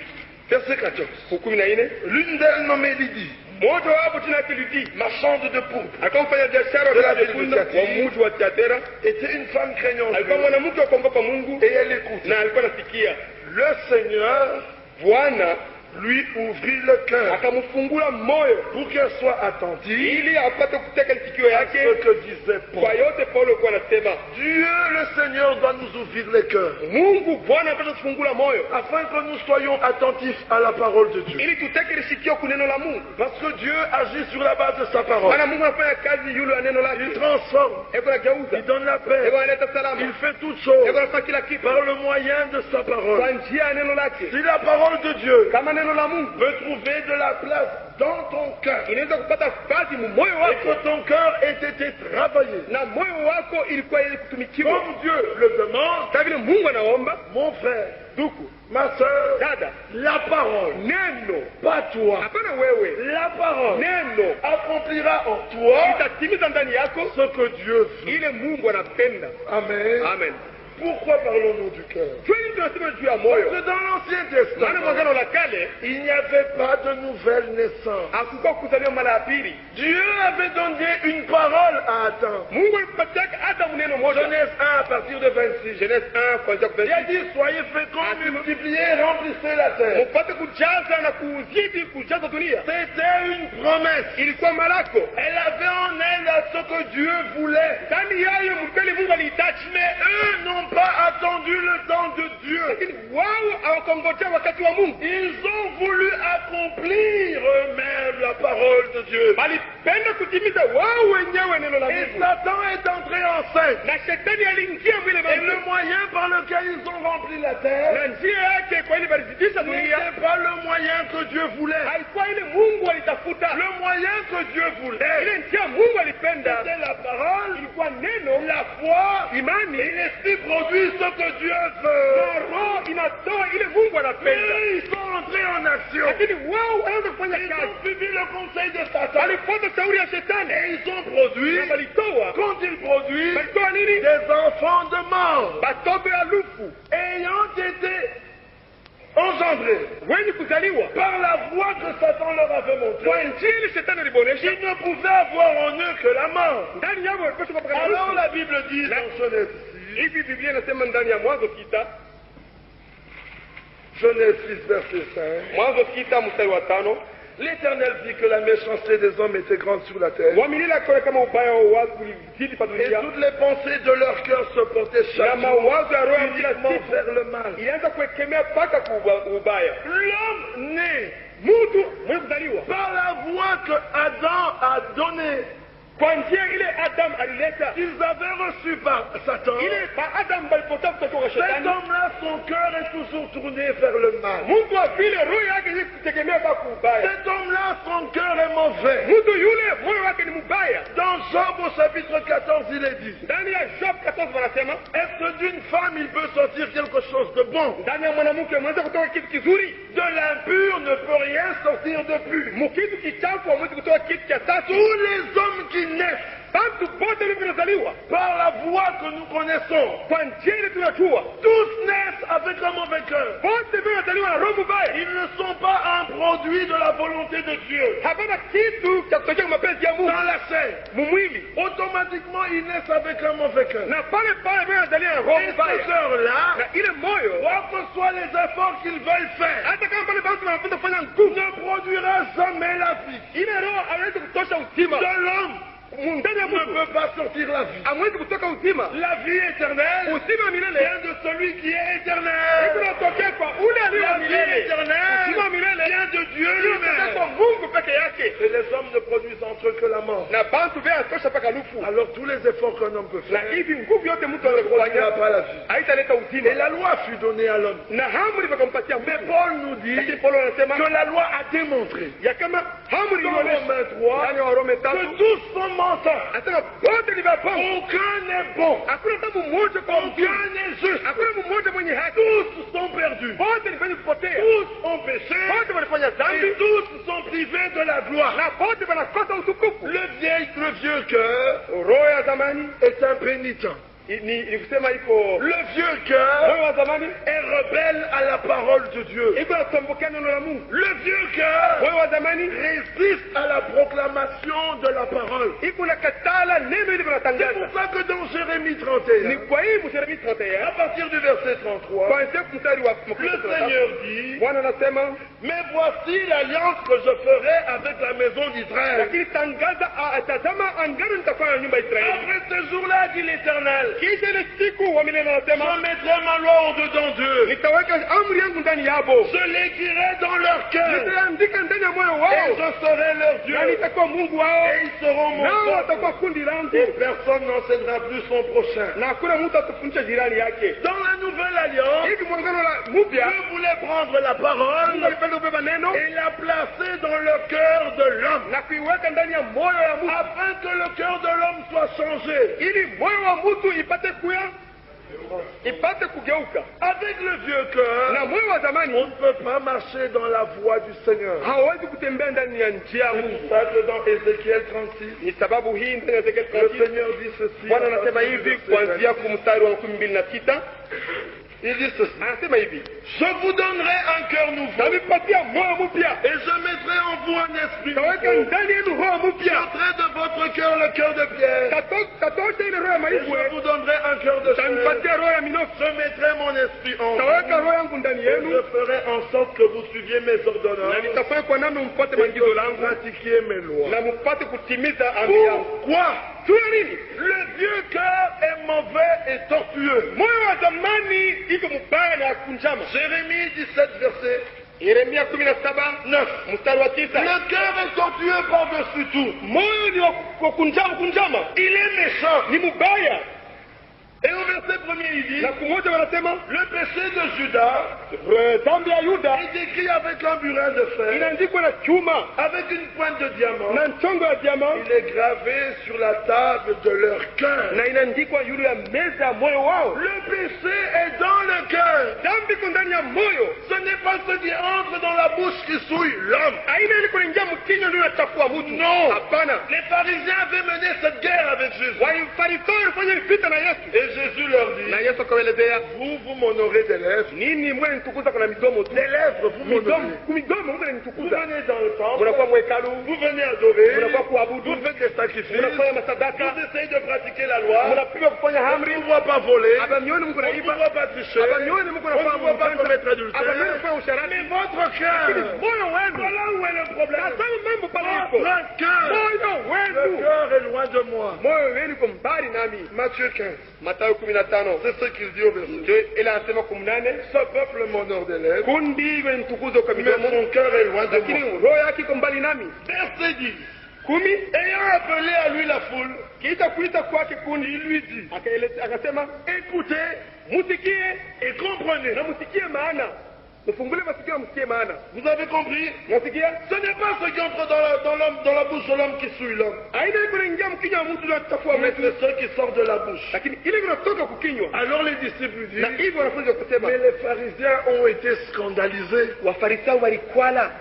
Verset 14. 14, L'une d'elles nommée Lydie, mmoja wapo jina lake Lidi, marchande de pourpre, akamfanya biashara De la ya ville de kunda wa Tiatira. mji wa Tiatira. était une femme craignante Alikuwa mwanamke wa kuogopa Mungu et elle écoute. na alikuwa anasikia Le Seigneur Bwana lui ouvrit le cœur akamfungula moyo pour qu'elle soit attentive ili apate kuteka sikio à yake ce que disait Paul. kwa yote Paulo alikuwa anasema. Dieu le Seigneur doit nous ouvrir les cœurs Mungu Bwana apate kufungula moyo afin que nous soyons attentifs à la parole de Dieu. ili tuteke sikio ku neno la Mungu, Parce que Dieu agit sur la base de sa parole. maana Mungu anafanya kazi yule ya neno lake. Il transforme, Eko anageuza, il donne la paix, eko analeta salama, il fait toutes eko choses anafanya kila kitu par le moyen de sa kwa parole. njia ya neno lake. Si la parole de Dieu Kama neno la Mungu peut trouver de la place dans ton cœur inaweza kupata fasi mu moyo et wako que ton cœur ait été travaillé na moyo wako ilikuwa ili kutumikiwa comme Dieu le demande, kama vile Mungu anaomba, mon frère, ndugu, ma soeur, dada, la parole, neno pas toi, hapana wewe, la parole neno accomplira en toi itatimiza ndani yako ce que Dieu veut. ile Mungu anapenda. Amen. Amen. Pourquoi parlons-nous du cœur? Kweli tunasema juu ya Parce moyo, que dans l'Ancien maana Testament, mwagano la kale il n'y avait pas de nouvelle naissance. hakukuwa kuzaliwa mara ya pili. Dieu avait donné une parole à Adam. Mungu alipatia Adamu neno moja, Genèse 1 à partir de 26. Genèse 1 kuanzia Il a 26, dit, soyez féconds, multipliez, remplissez la terre. mupate kujaza na kuzidi kujaza dunia. C'était une promesse. Ilikuwa malako Elle avait en elle ce que Dieu voulait. ndani yayo, mkweli Mungu alihitaji, Mais eux n'ont pas attendu le temps de Dieu. lakini wao hawakongojea wakati wa Mungu, Ils ont voulu accomplir eux-mêmes la parole de Dieu. walipenda kutimiza wao wenyewe neno la Et Mungu, Satan est entré en scène. na shetani aliingia vile Et le mambo, moyen par lequel ils ont rempli la terre na njia yake kwa ile balizidisha dunia n'était pas le moyen que Dieu voulait. haikuwa ile Mungu alitafuta. Le moyen que Dieu voulait, Ile njia Mungu alipenda c'était la parole, ilikuwa neno, la foi, imani, et l'esprit produit ce que Dieu veut. na roho inatoa ile Mungu anapenda. Et ils sont entrés en action. Lakini wao wanaanza kufanya Ils kazi, ont suivi le conseil de Satan. walifuata shauri ya shetani Et ils ont produit, na walitoa, quand ils produisent, walitoa nini? des enfants de mort, Batoto ya lufu ayant été engendrés wenye kuzaliwa par la voie que Satan leur avait kwa montrée. njia ile shetani alibonesha, Ils ne pouvaient avoir en eux que la mort. ndani yao walipaswa kupata Alors lufu. la Bible dit dans Genèse 6, Hivi Biblia inasema ndani ya Mwanzo sita, Genèse 6 verset 5, Mwanzo sita mstari wa 5, l'Éternel vit que la méchanceté des hommes était grande sur la terre, waamini akaona kama ubaya wa watu ulizidi pa et dunia, toutes les pensées de leur cœur se portaient na chaque jour mawazo ya roho ya kila uniquement siku vers le mal. ilianza kuekemea mpaka ubaya. L'homme né Mtu mwenye kuzaliwa par la voie que Adam a donnée, kwa njia ile Adam alileta, qu'ils avaient reçue par Satan, ile ba Adam balipota kutoka kwa cet shetani, homme-là, son cœur est toujours tourné vers le mal. mtu wa vile roho yake ni kutegemea kwa ubaya. Cet homme-là, son cœur est mauvais. Mtu yule moyo wake ni mbaya. Dans Job au chapitre 14, il est dit, Ndani ya Job 14 wanasema, est-ce que d'une femme il peut sortir quelque chose de bon? ndani ya mwanamke mwanaweza kutoka kitu kizuri, De l'impur ne peut rien sortir de pur. mkitu kichafu hamwezi kutoka kitu cha tatu. Tous les hommes qui naissent Watu wote waliozaliwa par la voie que nous connaissons, kwa njia ile tunajua, tous naissent avec un mauvais cœur. wote waliozaliwa na roho mbaya. Ils ne sont pas un produit de la volonté de Dieu. Hapana kitu cha kutokea mapenzi ya Mungu Dans la chair, mumwili, automatiquement ils naissent avec un mauvais cœur. na pale pale waliozaliwa na roho Et ce mbaya, cœur-là, na ile moyo, quoi que soient les efforts qu'ils veulent faire, hata kama pale basi wanapenda kufanya nguvu, ne produira jamais la vie. ile roho hawezi kutosha uzima De l'homme ndani ya ne mtu, peut pas sortir la vie. hamwezi kutoka uzima. La vie éternelle Uzima milele vient de celui qui est éternel. unatokea kwa ule aliye La wa vie milele. éternelle Uzima milele vient de Dieu unatokea kwa lui-même. Mungu peke yake, Et les hommes ne produisent entre eux que la mort. na bantu vya tosha mpaka lufu. Alors tous les efforts qu'un homme peut Na faire hivi nguvu yote mtu ne anaweza produira kufanya pas la vie. haitaleta Et uzima, la loi fut donnée à l'homme. na amri wakampatia Mais Mungu. Paul nous Lakini dit Paulo anasema que la loi a démontré ya kama amri dans ilionyesha Romains 3 ndani ya Warumi que 3 tous sont menteurs. anasema wote ni wapongo, Aucun n'est bon. hakuna hata mmoja kwa mzuri, Aucun n'est juste. hakuna mmoja mwenye haki, Tous sont perdus. wote ni wenye kupotea, Tous ont péché. wote walifanya dhambi, Et tous sont privés de la gloire. na wote wanakosa utukufu. Le vieux cœur Roho ya zamani est impénitent. ni kusema iko Le vieux moyo cœur wa zamani est rebelle à la parole de Dieu. iko natombokia neno la Mungu. Le vieux cœur Moyo wa zamani résiste à la proclamation de la parole. iko nakatala neno ili C'est kunatangaza. pour ça que dans Jérémie Ni 31, kwa hii Yeremia à 31 partir du verset 33, kuanzia mstari wa le Seigneur dit, Bwana anasema, mais voici l'alliance que je ferai avec la maison d'Israël. lakini tangaza, tazama angano nitafanya na nyumba ya Israeli. Après ce jour-là, dit l'Éternel, Kisha ile siku wa milele anasema, je mettrai ma loi au-dedans d'eux. nitaweka amri yangu ndani yabo, Je l'écrirai dans leur cœur. nitaandika ndani ya moyo Et wao, je serai leur Dieu. na nitakuwa Mungu wao, Et ils seront mon nao peuple. watakuwa kundi langu, Et personne n'enseignera plus son prochain. na hakuna mtu atafundisha jirani yake. Dans la nouvelle alliance, Hivi muungano la mpya, Dieu voulait prendre la parole Mungu alipenda kubeba neno et la placer dans le cœur de l'homme, na kuiweka ndani ya moyo ya mtu, afin que le cœur de l'homme soit changé. ili moyo wa mtu ipate kugeuka. Avec le vieux cœur, Na moyo wa on zamani ne peut pas marcher dans la voie du Seigneur. hawezi kutembea ndani ya njia ya C'est Mungu. pour ça que dans Ézéchiel 36, Ni sababu hii ndani ya Ezekiel le 36 Seigneur dit ceci. Bwana anasema hivi kuanzia kumstari wa 26, Il dit ceci. anasema hivi, Je vous donnerai un cœur nouveau namipatia moyo mpya, et je mettrai en vous un esprit taweka nouveau. ndani yenu roho mpya, J'ôterai de votre cœur le cœur de pierre tatosha ile roho ya et maibwe, je vous donnerai un cœur de chair. tamipatia roho ya minofu, Je mettrai mon esprit en taweka vous roho yangu ndani et yenu, je ferai en sorte que vous suiviez mes na ordonnances nitafanya kwa namna mpate et que maagizo vous langu pratiquiez mes lois. na mpate kutimiza amri yangu. Pourquoi? Tuna nini? Le vieux cœur est mauvais et tortueux. Moyo wa zamani iko mbaya na kunjama. Jérémie 17, verset Yeremia 17 9. mstari wa 9, Le cœur est tortueux par-dessus tout. moyo ni wa kunjama, Il est méchant. ni mbaya. Et au verset 1er, il dit, Na kumoja wanasema le péché de Judas dhambi ya Yuda est écrit avec un burin de fer, inaandikwa na chuma avec une pointe de diamant. na nchongo ya diamant, Il est gravé sur la table de leur cœur. na inaandikwa yule ya meza ya moyo wao. Le péché est dans le cœur. Dhambi iko ndani ya moyo, Ce n'est pas ce qui entre dans la bouche qui souille l'homme. aina ile kuingia mkinywa ndio inachafua mtu. Non. Hapana. Les pharisiens avaient mené cette guerre avec Jésus. Wafarisayo walifanya vita na Yesu, Et Jésus leur dit, na Yesu akawaelezea, vous m'honorez des lèvres. nini mwe nitukuza kuna midomo tu, Des lèvres, vous midomo m'honorez. kumidomo mwe Vous nitukuza, venez dans le temple, mnakuwa mwekalu, vous venez adorer, mnakuwa kuabudu, vous faites des sacrifices, mnafanya vous masadaka, essayez de pratiquer la loi, mnapiga kufanya on ne amri, vous voit pas voler, abamioni mko on ne vous naiba, voit pas tricher, abamioni mko on ne vous voit pas nafanya commettre abamioni adultère. mfanya usharati. Mais votre cœur, Moyo wenu, voilà où est le problème. nasema mambo pale iko. Votre cœur, Moyo le wenu, cœur est loin de moi. moyo wenu iko mbali nami. Matthieu 15, Mathayo 15 c'est ce qu'il dit au verset. ndio ile anasema 18, Ce peuple m'honore des lèvres, kundi ile nitukuzo kwa mais midomo, son cœur est loin de lakini moi. roho yake iko mbali nami. Verset 10. 10, Ayant appelé à lui la foule, kisha kuita kwake kundi, il lui dit, akasema, écoutez musikie et comprenez. na musikie maana, mfungule masikio msikie maana. Vous avez compris? Nasikia Ce n'est pas ce qui entre dans la bouche de l'homme qui souille l'homme, aina iko inaingia mkinywa wa mtu na kuchafua mais mtu, c'est ce qui sort de la bouche. lakini ile inatoka kukinywa. Alors les disciples Na disent, hivyo wanafunzi wakasema, mais les pharisiens ont été scandalisés. Wafarisayo walikwala.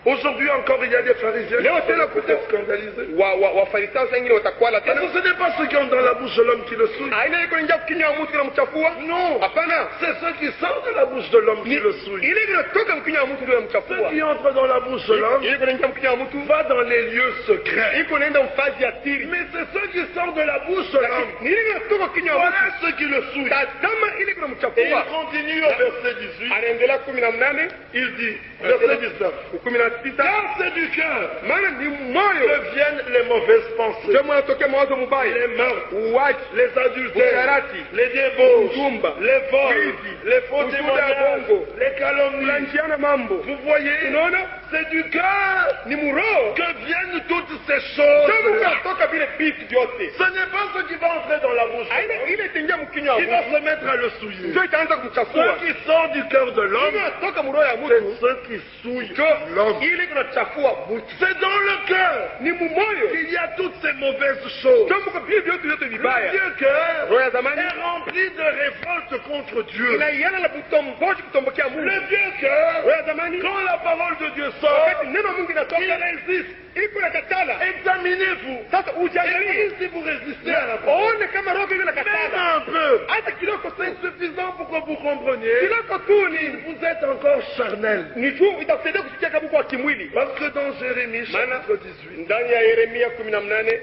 Aujourd'hui encore, il y a des pharisiens Leo qui tena sont peut-être scandalisés. Wafarisayo saa ingine watakwala Parce tena. que ce n'est pas ce qui entre dans la bouche de l'homme qui le souille. Aina iko inaingia kukinywa wa mtu na mchafua. Non, Hapana, c'est ce qui sort de la bouche de l'homme qui le souille. ile inatoka mkinywa wa mtu ndio Ce mchafua. qui entre dans la bouche de l'homme Ile inaingia mkinywa wa mtu va dans les lieux secrets. iko naenda mfazi ya siri. Mais c'est ce qui sort de la bouche de l'homme. Ni ile inatoka kinywa wa Voilà mtu. ce qui le souille. Tazama ile kuna Et il mchafua. continue au verset 18. Anaendelea 18, Il dit, verset 19, 16, car c'est du cœur maana ni moyo que viennent les mauvaises pensées, ndio mwanatokea mawazo mubaya, les meurtres, uwaji, les adultères, usharati, les débauches, ujumba, les vols, wizi, les faux ushuhuda témoignages, bongo, les calomnies. kulanjiana mambo. Vous voyez, Unaona, c'est du cœur ni muroho que viennent toutes ces ndio choses. kunatoka vile vitu vyote. Ce n'est pas ce qui va entrer dans la bouche. Aina ile itaingia mkinywa wa Il va mtu se mettre à le souiller. ndio itaanza kumchafua. Ce qui sort du cœur de l'homme, Inatoka muroho ya c'est mtu ce qui souille ndio l'homme. ile kunachafua mtu. C'est dans le cœur Ni mumoyo qu'il y a toutes ces mauvaises choses. ndio mko vile vyote vyote Le vibaya. vieux cœur Roho ya zamani est rempli de révolte contre Dieu. inaiana na kutomboji kutombokea Mungu. Le vieux cœur, Roho ya zamani quand la parole de Dieu sort, wakati neno la Mungu il linatoka résiste, iko na katala. Examinez-vous. Sasa Et ujiangalie. si vous résistez à la parole, One kama roho iko na même katala. un peu, Hata kidogo c'est tu. suffisant pour que vous compreniez. Kidogo tu ni Vous êtes encore charnel. ni tu itakusaidia kusikia kama kwa kimwili. Parce que dans Jérémie chapitre 18, Ndani ya Yeremia 18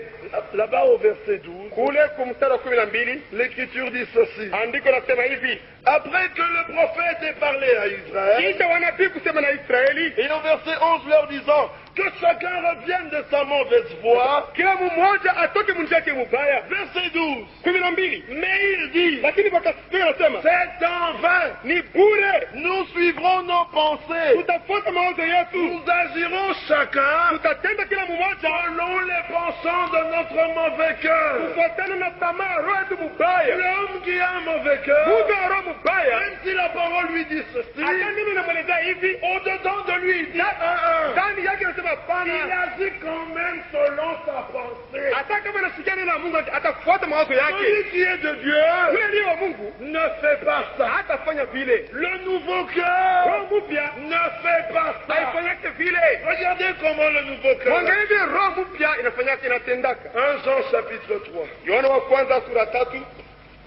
là-bas au verset 12, kule kumstari wa 12 l'Écriture dit ceci. andiko nasema hivi, Après que le prophète ait parlé à Israël, kisha wanabii kusema na Israeli, et au verset 11 leur disant que chacun revienne de sa mauvaise voie, kila mmoja atoke munjia yake mubaya. verset 12, 12 mais il dit, lakini wakasikia nasema c'est en vain, ni bure, nous suivrons nos pensées, tutafuata mawazo yetu, nous agirons chacun tutatenda kila mmoja selon les pensants de notre mauvais cœur. kufuatana na tamaa roho yetu mubaya. L'homme qui a un mauvais cœur, Mtu wa roho mubaya, même si la parole lui dit ceci, hata mimi namwelezea hivi, au-dedans de lui il dit un. ndani yake nasema Il hapana, agit quand même selon sa pensée. hata kama nasikiana na Mungu atafuata mawazo Celui yake. qui est de Dieu Yule aliye wa Mungu ne fait pas ça. hatafanya vile. Le nouveau cœur Roho mpya ne fait pas ça. haifanyake vile. Regardez comment le nouveau cœur. Mwangalie vile roho mpya inafanyake, inatendaka. 1 Jean chapitre 3. Yohana wa kwanza sura 3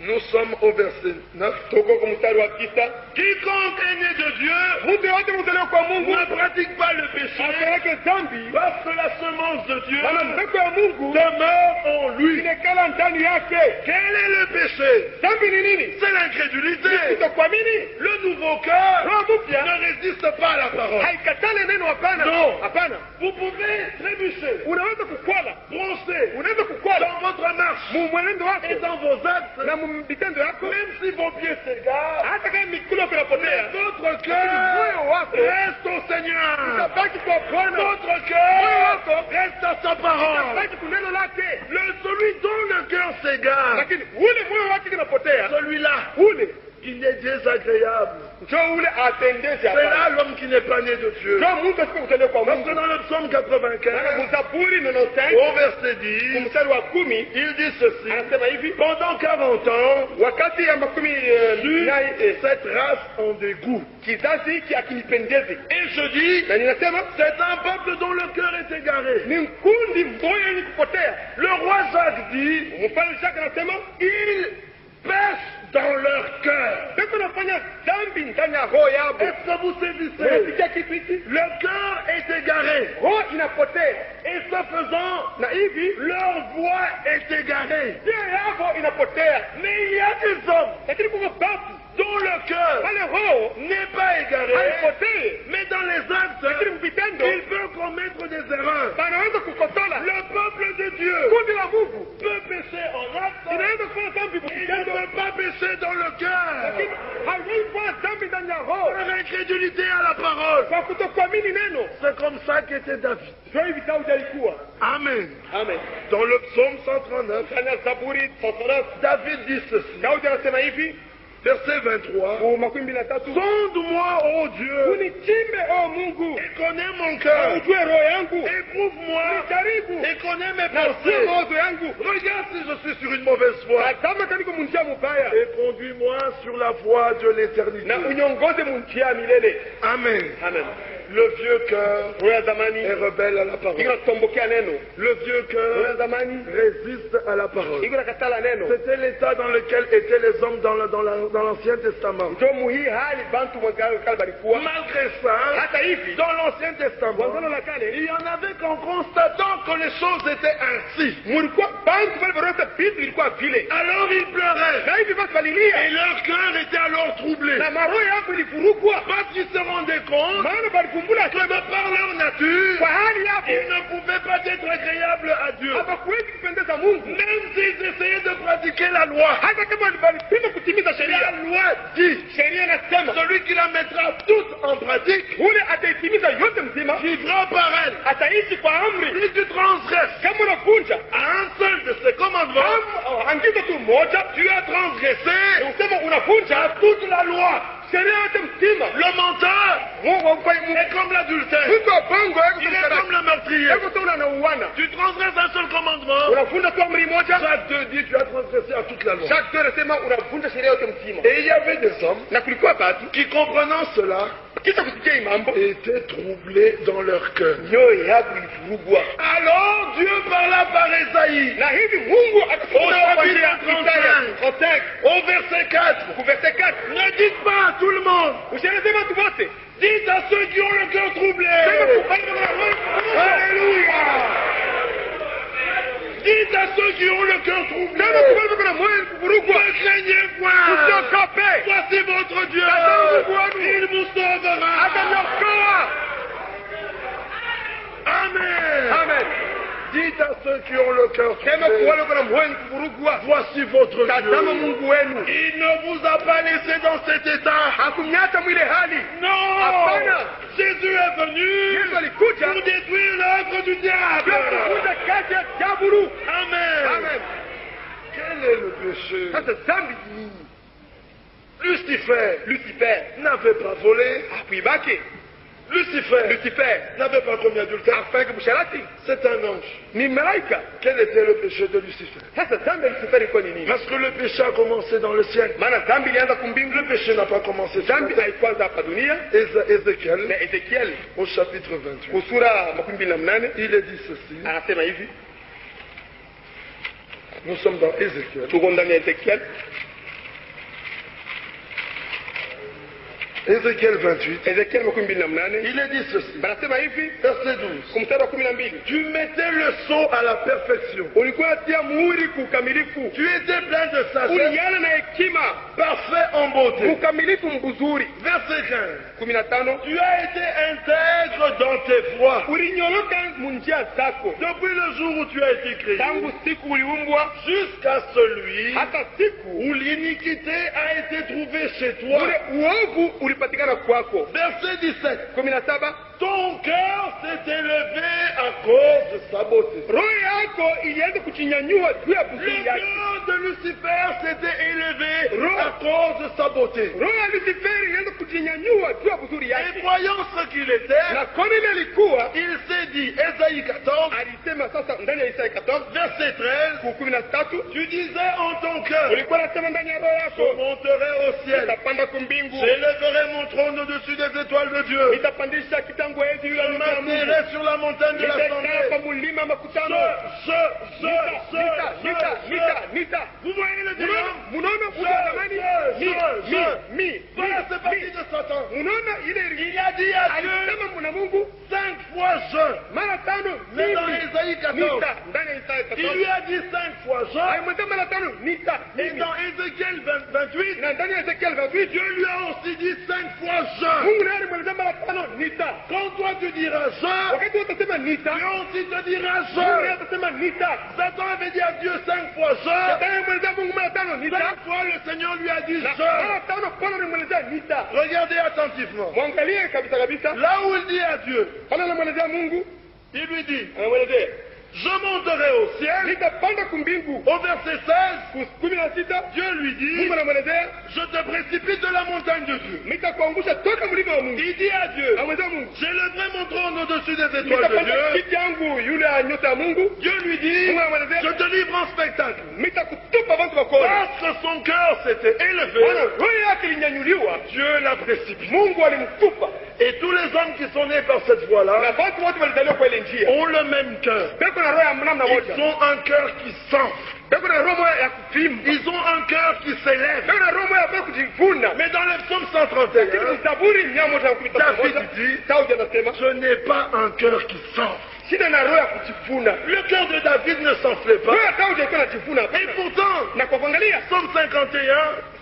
Nous sommes au verset 9. tuko kwa mstari wa 9. Quiconque est né de Dieu Mtu yote mzaliwa kwa Mungu ne pratique pas le péché afanyake dhambi, parce que la semence de Dieu maana mbegu ya Mungu demeure en lui. inekala ndani yake. Quel est le péché? Dhambi ni nini? C'est l'incrédulité. Kutokuamini. Le nouveau cœur Roho mpya ne résiste pas à la parole. haikatale neno, hapana. Non. Hapana. Vous pouvez trébucher, Unaweza kukwala, broncher unaweza kukwala dans votre marche mwenendo et wako dans vos actes, na vitendo yako, même si vos pieds s'égarent, hata kama mikono yako inapotea, votre moyo cœur wako reste au Seigneur. utabaki kwa Bwana, Votre moyo cœur wako reste à sa parole. utabaki kuneno lake. Celui dont le cœur s'égare, Lakini ule moyo wake unapotea, celui-là, ule il est désagréable. njoo ule atendeze C'est hapa. là l'homme qui n'est pas né de Dieu. Njoo Mungu asipo kutendea kwa Parce Mungu. que dans le psaume Maana 95, Mzaburi 95 au verset 10, mstari wa 10 il dit ceci. anasema hivi, Pendant 40 ans, wakati ya makumi cette race en dégoût. kizazi hiki akinipendezi, Et je dis, na ninasema c'est un peuple dont le cœur est égaré. ni mkundi moyo yenye kupotea. Le roi Jacques dit, Mfalme Jacques anasema ils pêchent dans leur cœur. peko nafanya dhambi ndani ya roho yabo. Est-ce que vous saisissez? Unasikia kitu hiki? Le cœur est égaré. Roho inapotea, Et ce faisant, na hivi leur voix est égarée. njia yabo inapotea. Mais il y a des hommes Lakini kuna batu dont le cœur wale roho n'est pas égaré, haipotei, mais dans les lakini actes, mvitendo ils peuvent commettre des erreurs. banaweza kukosola. Le peuple de Dieu Kundi la Mungu peut pécher en actes, inaweza kufanya dhambi il ne mvitendo, peut pas pécher dans le cœur. lakini haiwezi kufanya dhambi ndani ya roho Par incrédulité à la parole. kwa kutokuamini neno. C'est comme ça qu'était David. Ndio hivi Daudi alikuwa. Amen. Amen. Dans le psaume 139, Ndani ya Zaburi 139 David dit ceci. Daudi anasema hivi, Verset 23. makumi mbili na tatu, Sonde-moi, ô Dieu, unichimbe o Mungu, et connais mon cœur. ujue roho yangu, Éprouve-moi jaribu et connais mes na ujue pensées. mawazo yangu. Regarde si je suis sur une mauvaise voie. Tazama kama niko munjia mubaya, Et conduis-moi sur la voie de l'éternité. na unyongoze munjia ya milele. Amen. Amen. Le vieux cœur Roho ya zamani est rebelle à la iko parole. natombokea neno. Le vieux Roho ya cœur zamani résiste à la parole. iko nakatala neno. C'était l'état dans lequel étaient les hommes dans l'Ancien Testament. Ndio muhii hali bantu mwangalo kale balikuwa. Malgré ça, Hata hivi dans l'Ancien Testament, wangalo la kale il y en avait qu'en constatant que les choses étaient ainsi. mulikuwa bantu bale barota vitu ilikuwa vile, Alors ils pleuraient. na hivi basi Et balilia leur cœur était alors troublé. na maroho yako ilifurukwa, Parce qu'ils se rendaient compte maana balikumbula que de par leur nature, kwa hali yako ils ne pouvaient pas être agréables à Dieu. hapakuwezi kupendeza Mungu, Même s'ils essayaient de pratiquer la loi. hata kama balipima kutimiza La sheria. loi dit, Sheria inasema celui qui la mettra toute en pratique ule ataitimiza yote mzima, vivra par elle. ataishi kwa amri. Si tu transgresses Kama unavunja à un seul de ces commandements, angizo tu moja, tu as transgressé usema unavunja toute la loi. sheria yote mzima. Le menteur est comme l'adultère. Mtu wa bongo Il est comme le meurtrier. yako tu unauana, Tu transgresses un seul commandement. unavunja tu amri moja, Jacques 2 dit tu as transgressé à toute la loi. Jacques 2 anasema unavunja sheria yote mzima. Et il y avait des hommes Na kulikuwa batu qui, comprenant cela, kisha kusikia hii mambo étaient troublés dans leur cœur. mioyo yao ilivurugwa. Alors Dieu parla par Esaïe Na hivi Mungu akafunua kwa njia ya Isaya 35 au verset 4. ku verset 4. Ne dites pas à tout le monde, Usielezema watu wote. dites à ceux qui ont le cœur troublé. Sema kwa wale wanao. Alléluia. Dites à ceux qui ont le cœur troublé, Sema kwa wale wanao moyo kuvurugwa. ne craignez point. Usiogope. Voici votre Dieu. Il vous sauvera. Ataniokoa. Amen. Amen. Dites à ceux qui ont le cœur Sema kwa troublé, wale wanao moyo kuvurugwa. voici votre Tazama Dieu. Mungu wenu. Il ne vous a pas laissé dans cet état. Hakunyata mwile hali. Non. Hapana. Jésus est venu Yesu alikuja pour détruire l'œuvre du diable. kuja kazi ya diabulu. Amen. Amen. Quel est le péché? Sasa dhambi ni nini? Lucifer n'avait pas volé. Hakuibaki. Lucifer n'avait pas commis adultère. Afanye busharati. C'est un ange. Ni malaika. Quel était le péché de Lucifer? Sasa dhambi ya Lucifer ilikuwa ni nini? Parce que le péché a commencé dans le ciel. Maana dhambi ilianza kumbingu. Le péché n'a pas commencé sur la Dhambi terre. haikuanza hapa dunia. Ézéchiel, Na Ezekiel au chapitre 28, kusura 28 il est dit ceci. anasema hivi. Nous sommes dans Ézéchiel. Tuko ndani ya Ezekiel. Ézéchiel 28, Ezekiel 28 il est dit ceci. banasema hivi Verset 12. kumstari wa 12. Tu mettais le sceau à la perfection. Ulikuwa tia muhuri kukamilifu. Tu étais plein de sagesse, Uliana na hekima parfait en beauté. kukamilifu mbuzuri. Verset 15. 15. Tu as été intègre dans tes voies. Ulinyoloka munjia zako Depuis le jour où tu as été créé, tangu siku uliumbwa jusqu'à celui hata siku où l'iniquité a été trouvée chez toi. ule uovu ulipatikana kwako. Verset 17. 17. Ton cœur s'est élevé à cause de sa beauté. Roho yako ilianza kuchinyanyua juu ya Le buzuri yake. cœur de Lucifer s'était élevé à cause de sa beauté. Roho ya Lucifer ilianza kuchinyanyua juu ya buzuri Et yake. voyant ce qu'il était, Na kama ile ilikuwa il s'est dit, Ésaïe 14, alisema sasa ndani ya Isaya 14 verset 13, ku 13 tu disais en ton cœur, ulikuwa unasema ndani ya roho je yako monterai au ciel, nitapanda kumbingu, j'élèverai mon trône au-dessus des étoiles de Dieu, nitapandisha kitango yetu je yule Mungu, m'assierai sur la montagne de nitakaa l'assemblée. kwa mulima makutano. Nita. Vous voyez le diable? Munaona kuna zamani Voilà, c'est parti de Satan. munaona ile Il a dit à Dieu alisema muna Mungu 5 fois je. mara tano Mais dans mimi Ésaïe 14, nita ndani ya Isaya il lui 14 a dit 5 fois je. alimwambia mara tano nita Et mimi. dans Ézéchiel 28, Na ndani ya Ezekiel 28 Dieu lui a aussi dit 5 fois je. Mungu naye alimwelezea mara tano nita. Quand toi tu diras je, Wakati utasema nita, Dieu aussi te dira Mungu naye je. atasema nita. Satan avait dit à Dieu 5 fois je. Shetani alimwelezea Mungu mara tano nita. 5 fois le Seigneur lui a dit Na je. mara tano Bwana alimwelezea nita. Regardez attentivement. Mwangalie kabisa kabisa. Là où il dit à Dieu, Bwana anamwelezea Mungu, il lui dit, anamwelezea je monterai au ciel. nitapanda kumbingu. Au verset 16, 16 Dieu lui dit, Mungu anamwelezea je te précipite de la montagne de Dieu. nitakuangusha toka mlima wa Mungu. Il dit à Dieu, Anamwelezea Mungu j'élèverai mon trône au-dessus des étoiles de nitapanda Dieu. kiti yangu yule ya nyota ya Mungu. Dieu lui dit, Mungu anamwelezea je te livre en spectacle. nitakutupa watu wakona. Parce que son cœur s'était Bwana élevé, roho yake ilinyanyuliwa, Dieu l'a précipité. Mungu alimtupa. Et tous les hommes qui sont nés par cette voie-là Na watu wote walizaliwa kwa ile njia. ont le même cœur. Beko na roho ya namna Ils moja. ont un cœur qui s'enfle. Beko na roho moja ya kuvimba. Ils ont un cœur qui s'élève. Beko na roho moja ya kujivuna. Mais dans le psaume Lakini 131, Zaburi 111 David dit, Daudi anasema je n'ai pas un cœur qui s'enfle. shida na roho ya kujivuna. Le cœur de David ne s'enflait pas. Roho ya Daudi alikuwa anajivuna. Et pourtant, Na kwa kuangalia psaume 51,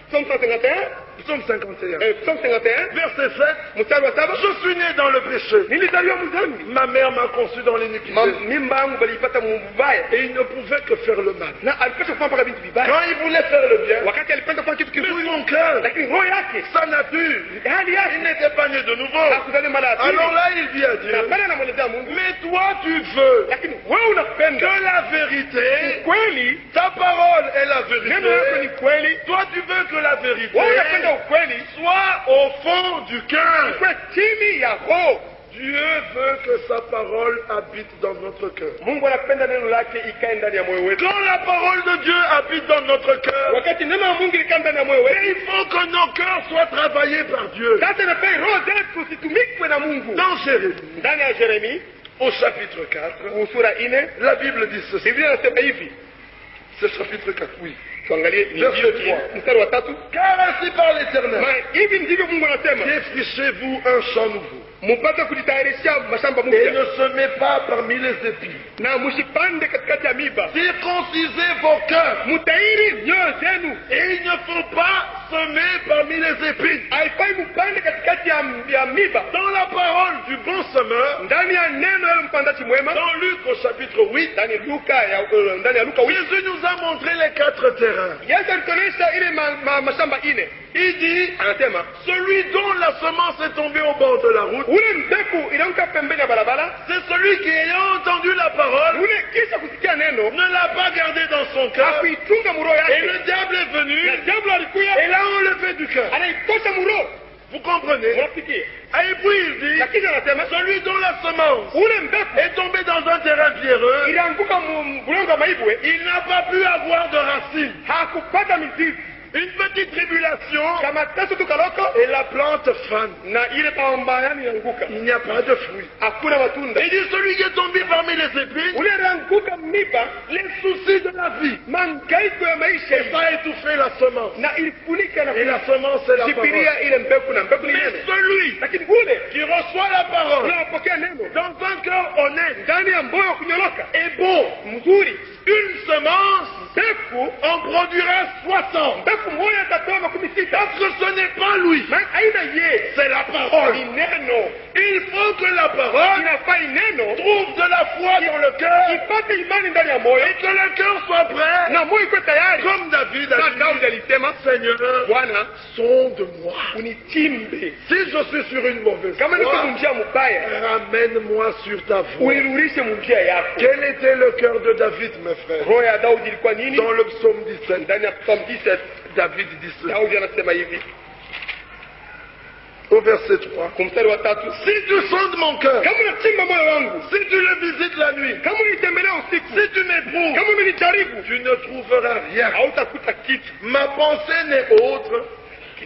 Psalm 151, psaume 51, Psalm 51, verset 7, mstari wa 7, je suis né dans le péché. nilizaliwa mzambi. Ma mère m'a conçu dans l'iniquité. Mimba yangu baliipata mbaya. Et il ne pouvait que faire le mal. Na alipaswa kufanya mpaka vitu vibaya. Quand il voulait faire le bien, Wakati alipenda kufanya kitu mais kizuri, son cœur, lakini roho yake, sa nature, hali il yake n'était pas né de nouveau. hakuzaliwa mara ya pili. Alors là, il dit à Na Dieu, pale anamwelezea Mungu, mais toi tu veux lakini wewe unapenda que la vérité, kweli, ta parole est la neno lako ni vérité. kweli, Toi tu veux que la vérité wewe unapenda ukweli, soit au fond du cœur. kwa chini ya roho. Dieu veut que sa parole habite dans notre cœur. Mungu anapenda neno lake ikae ndani ya moyo wetu. Quand la parole de Dieu habite dans notre cœur, Wakati neno la Mungu likaa ndani ya moyo wetu, il faut que nos cœurs soient travaillés par Dieu. sasa inafaa roho zetu zitumikwe na Mungu. Dans Jérémie, Ndani ya Yeremia au chapitre 4, sura 4, la Bible dit ceci. Biblia inasema hivi. C'est chapitre 4, oui. Tuangalie mstari wa 3. Car ainsi parle l'Éternel. Hivi ndivyo Mungu anasema. Défrichez-vous un champ nouveau. Mupate kujitayarisha mashamba Et mpya. ne semez pas parmi les épis. Na msipande katikati ya miba. Circoncisez vos cœurs. Mutairi nyoyo zenu. Et il ne faut pas semer parmi les épis. Haifai mpande katikati ya miba. Dans la parole du bon semeur, Ndani ya neno ya mpandaji mwema. dans Luc au chapitre 8, Ndani ya Luka 8. Jésus nous a montré les 4 terrains. Yesu alituonyesha ile mashamba 4. Il dit, Anasema, celui dont la semence est tombée au bord de la route, ule mbegu inaanguka pembeni ya barabara. c'est celui qui ayant entendu la parole, Ule kisha kusikia neno, ne l'a pas gardé dans son cœur, hakuitunga muro et yake. le diable est venu, Na diablo alikuya, et l'a enlevé du cœur. anaitosha muro. Vous comprenez? Unafikia? Et puis il dit, Na kisha anasema, celui dont la semence ule mbegu est tombé dans un terrain pierreux, ilianguka bulongo wa maibwe, il n'a pas pu avoir de racines. hakupata mizizi. Une petite tribulation, Kama teso tukaloko, et la plante fane. na ile pamba yani yanguka. Il n'y a pas de fruits. Hakuna matunda. Il dit, celui qui est tombé parmi les épines, Ule ilianguka miba, les soucis de la vie, mangaiko ya maisha, et ça a étouffé la semence. na ilifunika na Et la semence, c'est la parole. kujipiria ile mbegu na mbegu ni Mais neno. celui Lakini ule qui reçoit la parole unapokea neno dans un cœur honnête ndani ya moyo kunyoroka et bon, mzuri, une semence mbegu en produira 60. mbegu moja itatoa 60. Parce que ce n'est pas lui, Maana haina ye, c'est la parole. ni neno. Il faut que la parole Inafaa neno trouve de la foi dans le cœur ipate imani ndani ya moyo et que le cœur soit prêt, na moyo iko tayari. comme David Na a Daudi dit, alisema, Seigneur, Bwana sonde-moi. unichimbe, Si je suis sur une mauvaise kama niko voie, munjia mubaya ramène-moi sur ta voie. unirudishe munjia yako. Quel était le cœur de David, mes frères? Roho ya Daudi ilikuwa nini? Dans le psaume 17, Ndani ya Psalm 17 David dit ceci, Daudi anasema hivi au verset 3. kwa mstari wa 3, Si tu sondes mon cœur, kama unachimba moyo wangu, si tu le visites la nuit, kama unitembelea usiku, si tu m'éprouves, kama umenijaribu, tu ne trouveras rien. hautakuta kitu. Ma pensée n'est autre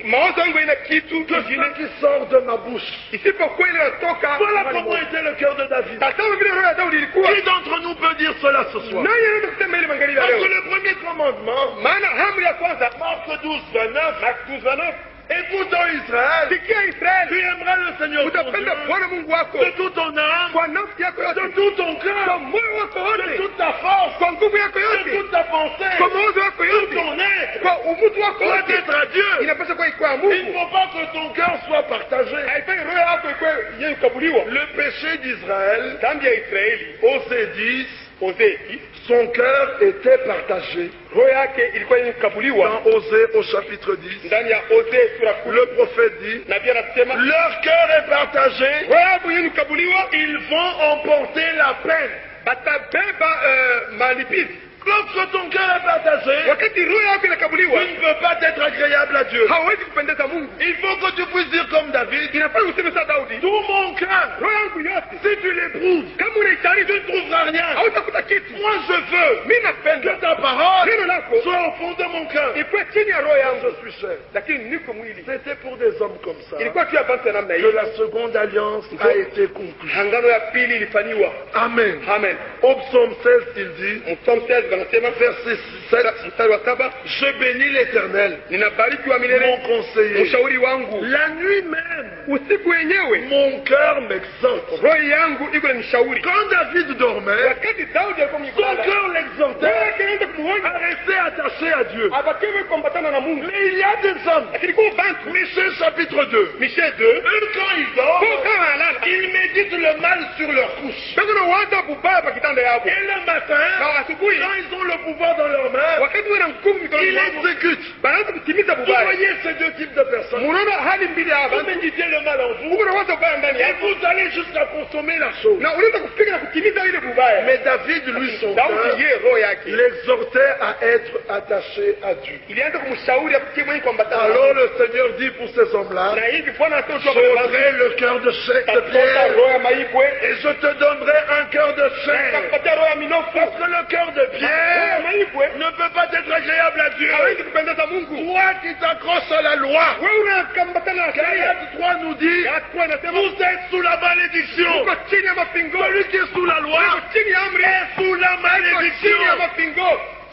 Mawazo yangu ina kitu que kingine ce qui sort de ma bouche. isipokuwa ile inatoka. Voilà comment était le cœur de David. Tazama vile roho ya Daudi ilikuwa. Qui d'entre nous peut dire cela ce soir? Nani anaweza kusema ile magharibi ya Parce que leo? le premier commandement, Maana amri ya kwanza, Marc 12, 29, Mark 12:29, écoutons Israël, sikia tu Israeli, aimeras le Seigneur ton utapenda Dieu Bwana Mungu wako de toute ton âme, kwa nafsi yako de yote, tout ton kwa cœur, moyo wako de wote, toute ta force, kwa nguvu yako de yote, toute ta pensée, kwa mawazo yako de yote, ton être, kwa umutu wako doit wote, être à Dieu. inapaswa kuwa ikuwa ya Il ne Mungu. faut pas que ton cœur soit partagé. Haifai roho yako ikuwe yenye kukabuliwa. Le péché d'Israël, Dhambi ya Israeli, Osée 10, Hosea, son cœur était partagé. roho yake ilikuwa yenye kukabuliwa. Dans Osée au chapitre 10, Ndani ya Hosea sura 10, le prophète dit, nabii anasema leur cœur est partagé, roho yako yenye kukabuliwa ils vont emporter la peine. batabeba malipizi. Lorsque ton cœur est partagé, Wakati roho yako tu inakabuliwa, ne peux pas être agréable à Dieu. hauwezi kupendeza Mungu. Il faut que tu puisses dire comme David, Inafaa useme sa Daudi, tout mon cœur, roho yangu yote, si tu l'éprouves, kama unaitari tu ne trouveras rien. hautakuta kitu. Moi je veux Mimi que napenda ta parole neno lako soit au fond de mon cœur. ikuwe chini ya roho yangu, Je suis cher. lakini niko mwili. C'était pour des hommes comme ça Ilikuwa tu ya bantu ya namna que hii. la seconde alliance a été conclue. Angano ya pili ilifanywa. Amen. Amen. Au psaume 16, il dit, Mstari 16 wanasema, verset 7, mstari wa 7, je bénis l'Éternel, ninabariki wa mon milele conseiller. mshauri wangu. La nuit même, Usiku wenyewe mon cœur m'exhorte. roho yangu iko na nishauri. Quand David dormait, Wakati Daudi alikuwa son mkulala, cœur roho l'exhortait yake inaanza kumuonya à rester attaché à Dieu. abakiwe kuambatana na Mungu. Mais il y a des hommes, Lakini kwa bantu Michée chapitre 2, Michée 2, eux quand ils dorment, kwa kama alala ils méditent le mal sur leur couche. bado na waza kubaya pa kitanda yako. Et le matin, Na asubuhi quand ils ont le pouvoir dans leurs mains, wakati wana nguvu mikononi ils mwao, exécutent. banaanza kutimiza Vous bubaya. voyez ces deux types de personnes. Munaona hali mbili ya Vous bantu, méditez le mal en vous uko na waza ubaya ndani et yako vous allez jusqu'à consommer la chose. na unaweza kufika na kutimiza ile bubaya. Mais David, lui, son Daudi cœur, yeye roho yake l'exhortait à être attaché à Dieu. ilianza mshauri akutie mwenye kuambatana. Alors le Seigneur dit pour ces hommes-là, Na hivi Bwana anasema tu j'ôterai le cœur de pierre roho ya maibwe et je te donnerai un cœur de fer. nitakupatia roho ya minofu. Parce que le cœur de Roho ya pierre maibwe ne peut pas être agréable à Dieu. hawezi kupendeza Mungu. Toi qui t'accroches à la loi, Wewe unakambatana na sheria. Galates 3 nous dit, Yakuwa inasema vous êtes sous la malédiction. uko chini ya mapingo. Celui qui est sous la loi Uko chini ya amri. est sous la Uko chini ya malédiction. mapingo.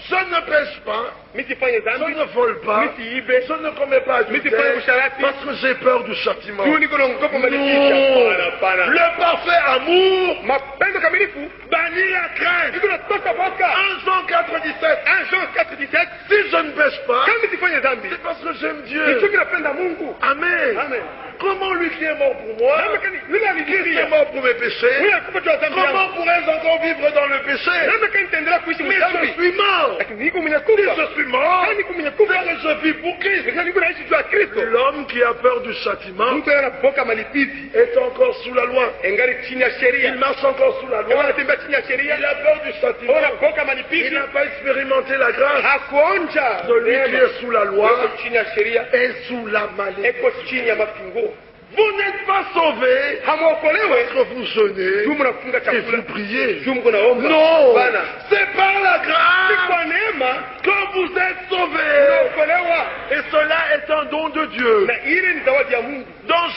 Je ne pêche pas, Mimi sifanye je dhambi. ne vole pas, Mimi siibe. je ne commets pas Mimi adultère, sifanye usharati. parce que j'ai peur du châtiment. Tu niko naogopa malipizi. Non. Hapana. Le parfait amour Mapendo kamilifu bannit la crainte. iko natoka boka. 1 Jean 4,17. 1 Jean 4:17. Si je ne pêche pas, Kama sifanye dhambi, c'est parce que j'aime ni Dieu. chuki napenda Mungu. Amen. Amen. Comment lui qui est mort pour moi, Kama kani yule qui est alijiria. mort pour mes péchés, Yule alikufa tu dhambi yangu. comment pourrais-je encore vivre dans le péché? Kama kani nitaendelea kuishi Mais mdhambi. je suis mort. Lakini niko mwenye Si kufa. je suis mort, Kama niko mwenye kufa. c'est que je vis pour Christ. Sasa niko naishi juu ya Kristo. L'homme qui a peur du châtiment Mtu anaboka malipizi est encore sous la loi. engali chini ya sheria. Il marche encore sous la Kama loi. anatembea chini ya sheria, Il a peur du châtiment. anaboka Il malipizi. n'a pas expérimenté la grâce. Hakuonja Celui qui neema. est sous la loi Eko chini ya sheria, est sous la malédiction. eko chini ya mapingo. Vous n'êtes pas sauvés Hamwokolewe parce que vous jeûnez juu mnafunga et chakula, vous priez. juu mko naomba. Non, Bana, c'est par la si grâce kwa neema que vous êtes sauvés. mnaokolewa, Et cela est un don de Dieu. na ile ni zawadi ya Mungu. Dans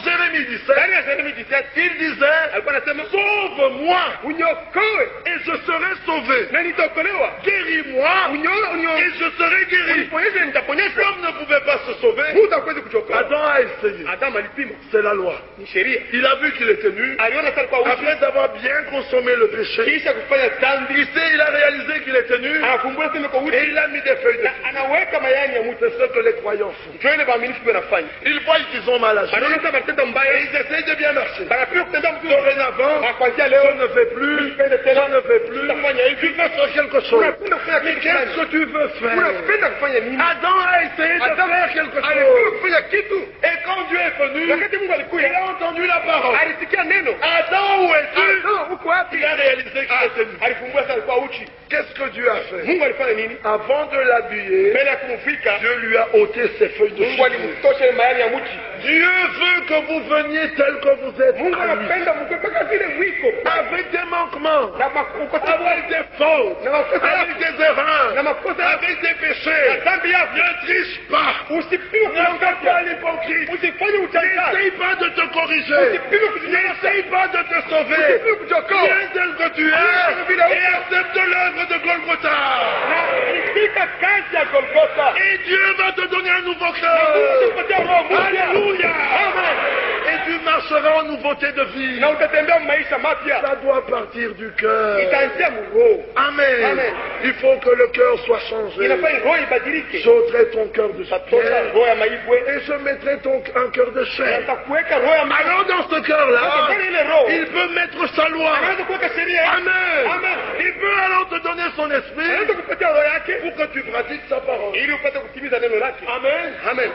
Jérémie 17, Ndani ya Yeremia 17 il disait, alikuwa anasema sauve-moi uniokoe et je serai sauvé. na nitaokolewa, Guéris-moi et je serai guéri. uniponyeshe nitaponyeshwa. L'homme ne pouvait pas se sauver. Mungu hakuwezi kuchokoa. Adam a essayé. Adamu alipima, C'est la loi. ni sheria. Il a vu qu'il était nu. Aliona sasa kwa uchi, Après avoir bien consommé le péché, kisha kufanya dhambi, il a réalisé qu'il était nu anakumbula sema kwa et uchi, il a mis des feuilles de na figues. anaweka mayani ya mtu. C'est ce que les croyants font. Ndio ile waaminifu wanafanya. Ils voient qu'ils ont mal agi Anaona sasa matendo et mbaya, ils essayent de bien marcher. banapenda kutembea mzuri. Dorénavant, Na kuanzia je leo ne fais plus, je ne fais plus. Tu veux faire quelque chose. unapenda kufanya Mais kitu qu'est-ce fulani. que tu veux faire? Unapenda kufanya nini? Adam a essayé de Adam faire quelque alipenda chose. kufanya kitu. Et quand Dieu est venu, Wakati Mungu il alikuja, a entendu la parole. alisikia neno. Adam, où es-tu? Adam, uko wapi? Il a réalisé qu'il était nu. Alifungua sasa alikuwa uchi. Qu'est-ce que Dieu a fait? Mungu alifanya nini? Avant de l'habiller, Mbele ya kumfika, Dieu lui a ôté ses feuilles de Mungu figuier. alimtosha mayani ya mti. Dieu veut que vous veniez tel que vous êtes Mungu à lui. anapenda mkwe mpaka vile mwiko Avec des manquements, na makosa avec des fautes, na makosa avec yako des erreurs, na makosa yako avec des na péchés. dhambi yako. Ne triche pas. Usipime Ne fais pas kuangalia, l'hypocrite. usifanye utangaza, N'essaye pas de te corriger. usipime kujinyanyasa, N'essaye pas de te sauver. usipime kujokoa. Viens tel que tu es et accepte l'œuvre de Golgotha. Na ifika kazi ya Golgotha. Et Dieu va te donner un nouveau Mungu cœur. atakupatia roho mpya. Alléluia. Amen. Et tu marcheras en nouveauté de vie. Na utatembea maisha mapya. Ça doit partir du cœur. Itaanzia mroho. Amen. Amen. Il faut que le cœur soit changé. Inafanya roho ibadilike. J'ôterai ton cœur de Tosha pierre roho ya maibwe. et je mettrai un cœur de chair. Atakuweka roho ya maibwe. Alors dans ce cœur-là, Ndani ile roho. il peut mettre sa loi. Anaweza kuweka sheria. Amen. Amen. Il peut alors te donner son Anaweza esprit kupatia roho yake pour que tu pratiques sa parole. ili upate kutimiza neno lake. Amen. Amen.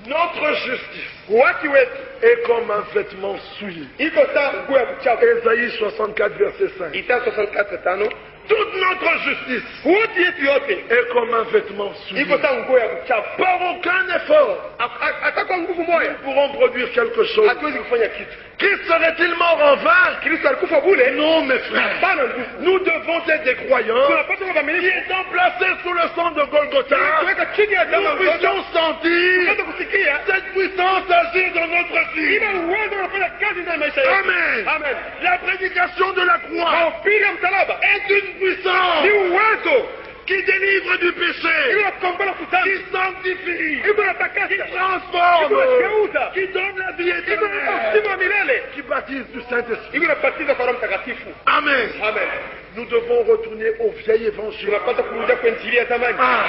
Notre justice Watu wetu est comme un vêtement souillé. iko sawa nguo ya kuchafu. Ésaïe 64, verset 5. Isaya 64:5. Toute notre justice Wote yetu yote est comme un vêtement souillé. iko sawa nguo ya kuchafu. Par aucun effort, Hata kwa nguvu moja nous pourrons produire quelque chose. hatuwezi kufanya kitu. Christ serait-il mort en vain? Kristo alikufa bure? Non, mes frères. Hapana ndugu. Nous devons être des croyants Tunapaswa kuwa qui waaminifu. étant placés sous le sang de Golgotha, Tuweka chini ya damu ya nous puissions Golgotha. sentir Tupate kusikia cette puissance agir dans notre vie. ile uwezo unafanya kazi ndani ya maisha yetu. Amen. Amen. La prédication de la croix Mahubiri ya msalaba est une puissance ni uwezo qui délivre du péché, ili wakombola qui kutani. sanctifie, Iko natakasa. qui transforme, Iko nageuza. qui donne la vie Iko na éternelle, uzima wa milele. qui baptise du Saint-Esprit. Iko nabatiza kwa Roho Mtakatifu. Amen. Amen. Nous devons retourner au vieil évangile. Tunapata kurudia kwa injili ya zamani. Ah,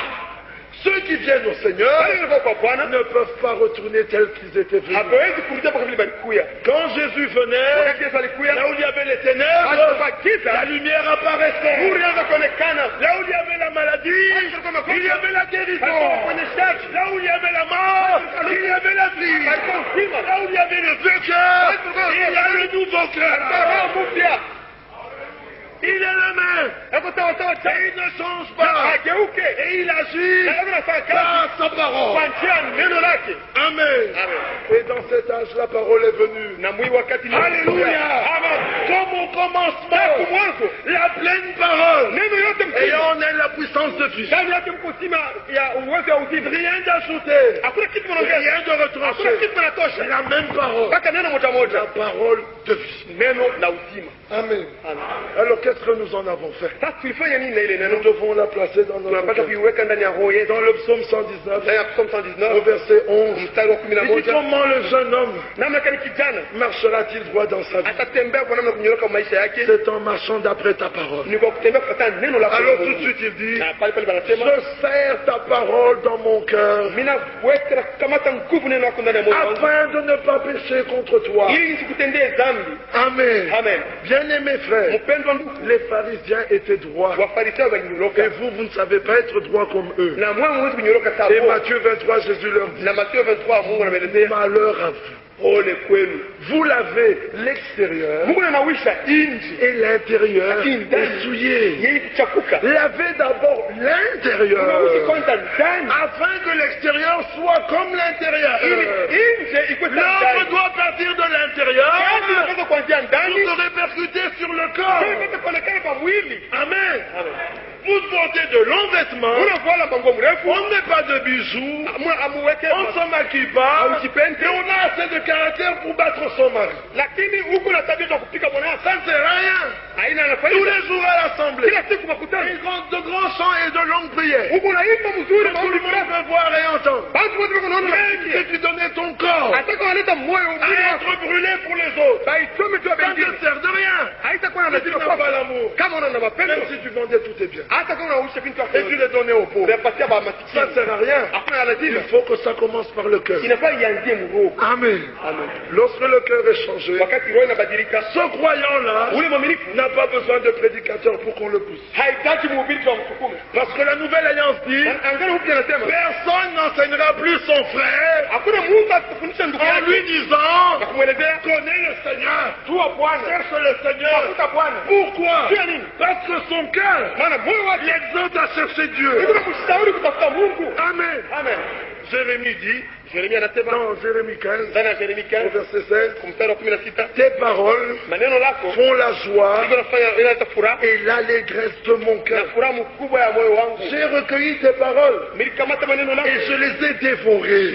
ceux qui viennent au Seigneur Wale walikuwa kwa Bwana ne peuvent pas retourner tels qu'ils étaient venus. hawezi kurudia kwa vile walikuja. Quand Jésus venait, Wakati Yesu alikuja, là où il y avait les ténèbres, alikuwa la giza, lumière apparaissait. nuru ilianza kuonekana. Là où il y avait la maladie, il y avait la guérison. Alikuwa kwenye shaki. Là où il y avait la mort, il y avait la vie. Alikuwa uzima. Là où il y avait le vieux cœur, il y a le nouveau Alikuwa cœur. roho mpya. Il est le même. Et il ne change pas. Et il agit par sa parole. Amen. Et dans cet âge, la parole est venue. Alléluia. Comme au commencement, la pleine parole. Et on a la puissance de Fils. Rien d'ajouter. Rien de retrancher. La même parole. La parole de vie. Amen. Alors qu'est-ce que nous en avons fait? Nous devons la placer dans notre cœur. Dans le psaume 119, au verset 11. Il dit comment le jeune homme marchera-t-il droit dans sa vie? C'est en marchant d'après ta parole. Alors tout de suite il dit, je serre ta parole dans mon cœur afin de ne pas pécher contre toi. Amen. Bien-aimés frères, les pharisiens étaient droits. Et vous ne savez pas être droits comme eux. Et Matthieu 23, Jésus leur dit, malheur à vous. Vous lavez l'extérieur et l'intérieur est souillé. Lavez d'abord l'intérieur afin que l'extérieur soit comme l'intérieur. L'œuvre doit partir de l'intérieur pour se répercuter sur le corps. Amen. Vous portez de longs vêtements, on ne met pas de bijoux, on ne se maquille pas, et on a assez de caractère pour battre son mari. Ça ne sert à rien. Tous les jours à l'assemblée, de grands chants et de longues prières. Tout le monde peut voir et entendre. Même si tu donnais ton corps à être brûlé pour les autres, ça ne sert de rien. Si tu n'as pas l'amour, même si tu vendais tous tes biens, et tu les donnais aux pauvres, ça ne sert à rien. Il faut que ça commence par le cœur. Amen. Lorsque le cœur est changé, ce croyant-là n'a pas besoin de prédicateur pour qu'on le pousse. Parce que la nouvelle alliance dit, personne n'enseignera plus son frère en lui disant, connais le Seigneur, cherche le Seigneur. Pourquoi? Parce que son cœur l'exhorte à chercher Dieu. Amen. Jérémie dit, dans Jérémie 15, au verset 16, tes paroles font la joie et l'allégresse de mon cœur. J'ai recueilli tes paroles et je les ai dévorées.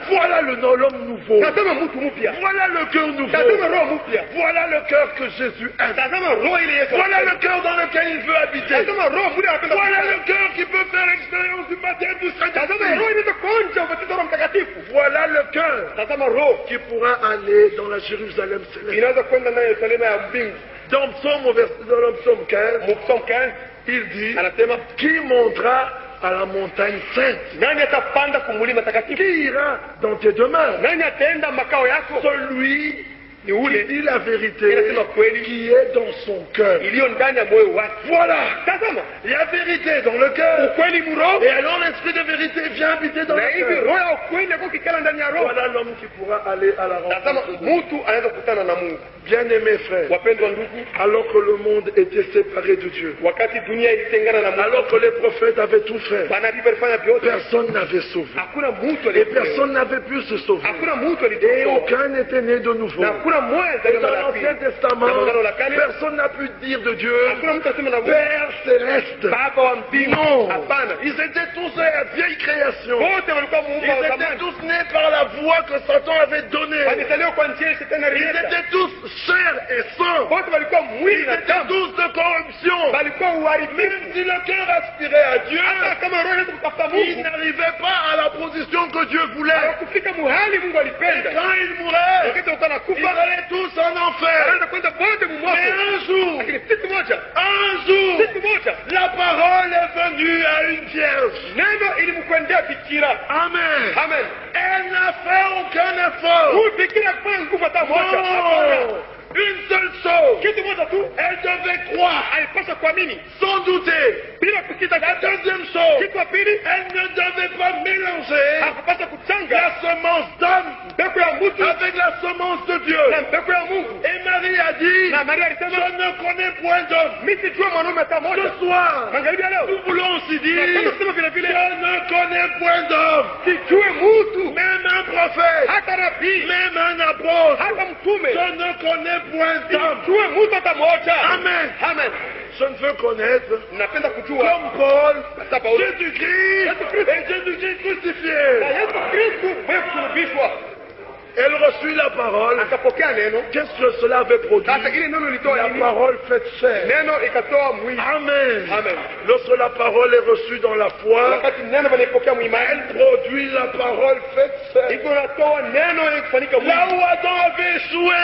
Voilà l'homme nouveau. Voilà le cœur nouveau. Voilà le cœur que Jésus aime. Voilà le cœur dans lequel il veut habiter. Voilà le cœur qui peut faire l'expérience du baptême du Saint-Esprit. Voilà le cœur qui pourra aller dans la Jérusalem céleste. Dans le psaume 15, il dit, qui montera à la montagne sainte? Qui ira dans tes demeures? Celui qui dit la vérité qui est dans son cœur. Voilà la vérité dans le cœur. Et alors l'esprit de vérité vient habiter dans le cœur. Voilà l'homme qui pourra aller à la rencontre. Bien-aimés frères, alors que le monde était séparé de Dieu, alors que les prophètes avaient tout fait, personne n'avait sauvé. Et personne n'avait pu se sauver. Et aucun n'était né de nouveau. Et dans l'Ancien Testament, personne n'a pu dire de Dieu, Père céleste. Non. Ils étaient tous des vieilles créations. Ils étaient tous nés par la voix que Satan avait donnée. Ils étaient tous chair et sang. Ils étaient tous de corruption. Même si le cœur aspirait à Dieu, ils n'arrivaient pas à la position que Dieu voulait. Et quand ils mouraient, ils allaient tous en enfer. Mais un jour, la parole est venue à une vierge. Amen. Elle n'a fait aucun effort. Non. Une seule chose, elle devait croire, sans douter. La deuxième chose, elle ne devait pas mélanger la semence d'homme avec la semence de Dieu. Et Marie Marie a dit, je ne connais point d'homme. Ce soir, nous voulons aussi dire, je ne connais point d'homme. Même un prophète, même un apôtre, je ne connais point d'homme. Amen. Amen. Je ne veux connaître comme Paul, Jésus-Christ et Jésus-Christ crucifié. Elle reçut la parole. Qu'est-ce que cela avait produit? La parole faite chair. Amen. Amen. Lorsque la parole est reçue dans la foi, elle produit la parole faite chair. Là où Adam avait échoué,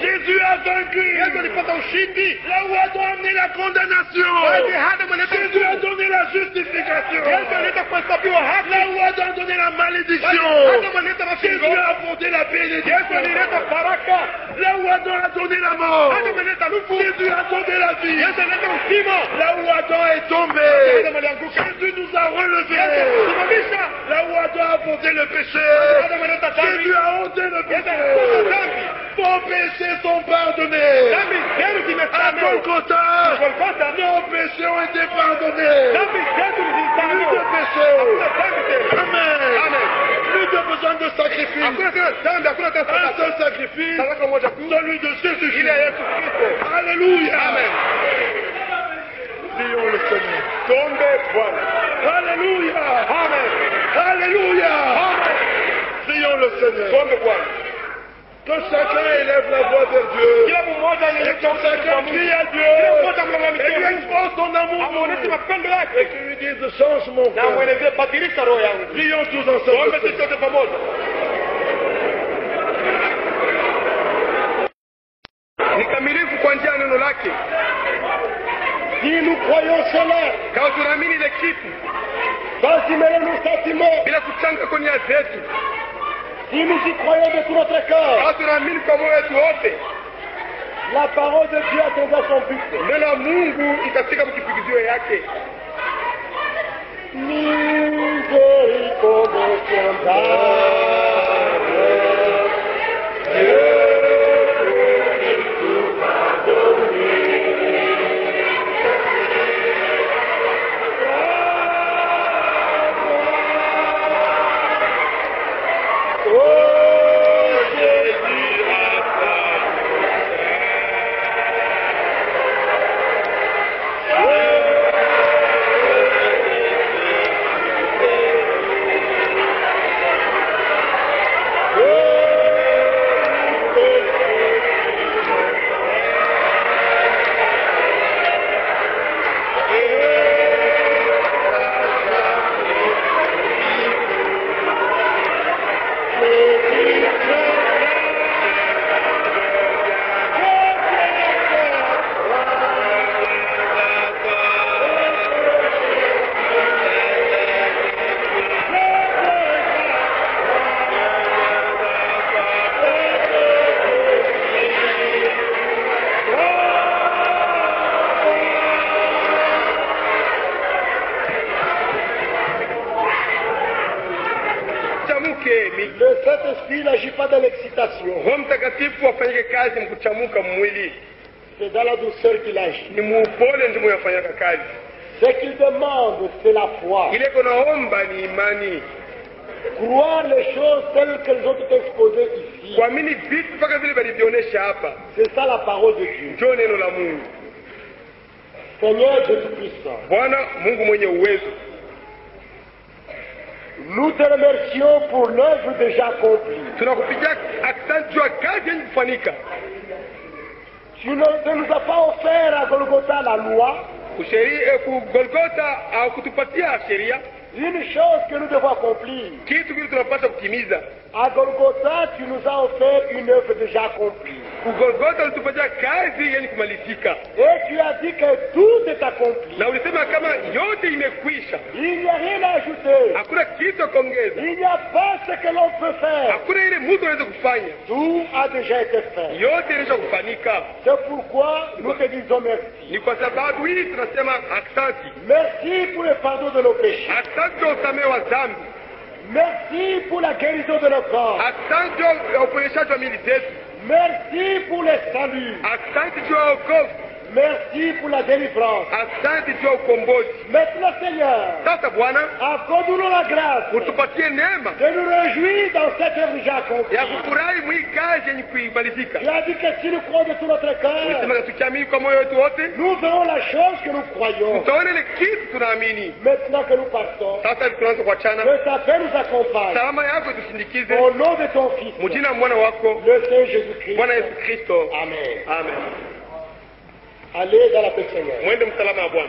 Jésus a vaincu. Là où Adam a amené la condamnation, Jésus a donné la justification. Là où Adam a donné la malédiction, Jésus a apporté la bénédiction. Là où Adam a donné la mort, Jésus a donné la vie. Là où Adam est tombé, Jésus nous a relevés. Là où Adam a apporté le péché, Jésus a ôté le péché. Vos péchés sont pardonnés. À Golgotha, nos péchés ont été pardonnés. Plus de péchés. Amen. Plus de besoin de sacrifice. Un seul sacrifice, celui de Jésus-Christ. Alléluia. Amen. Prions le Seigneur. Alléluia. Amen. Alléluia. Amen. Prions le Seigneur. Que chacun élève la voix de Dieu. Et que chacun crie à Dieu. Et lui expose son amour. Et qu'il lui dise, change mon cœur. Prions tous ensemble. Si nous croyons cela, si nous y croyons de tout notre cœur, la parole de Dieu atteindra son but. Le Saint-Esprit n'agit pas dans l'excitation. C'est dans la douceur qu'il agit. Ce qu'il demande, c'est la foi. Croire les choses telles qu'elles ont été exposées ici. C'est ça la parole de Dieu. Seigneur Dieu Tout-Puissant, nous te remercions pour l'œuvre déjà accomplie. Tu ne nous as pas offert à Golgotha la loi. Une chose que nous devons accomplir. À Golgotha, tu nous as offert une œuvre déjà accomplie. Et tu as dit que tout est accompli. Il n'y a rien à ajouter. Il n'y a pas ce que l'on peut faire. Tout a déjà été fait. C'est pourquoi nous te disons merci. Merci pour le pardon de nos péchés. Merci pour la guérison de nos corps. Merci pour le salut. Asante juu ya wokovu. Merci pour la délivrance. Asante juu ya ukombozi. Maintenant, Seigneur, Sasa Bwana, accorde-nous la grâce utupatie neema de nous réjouir dans cette œuvre déjà accomplie. ya kufurahi mwii kazi yenye kuimalizika. Tu as dit que si nous croyons de tout notre cœur, Ulisema tukiamini kwa moyo wetu wote, nous verrons la chose que nous croyons. tutaona ile kitu tunaamini. Maintenant que nous partons, Sasa tunaanza kuachana. que ta paix nous accompagne. Salama yako tusindikize. Au nom de ton Fils, Mjina mwana wako le Saint Jésus-Christ. Bwana Yesu Kristo. Amen. Amen. Allez dans la paix du Seigneur. Mwende msalama wa Bwana.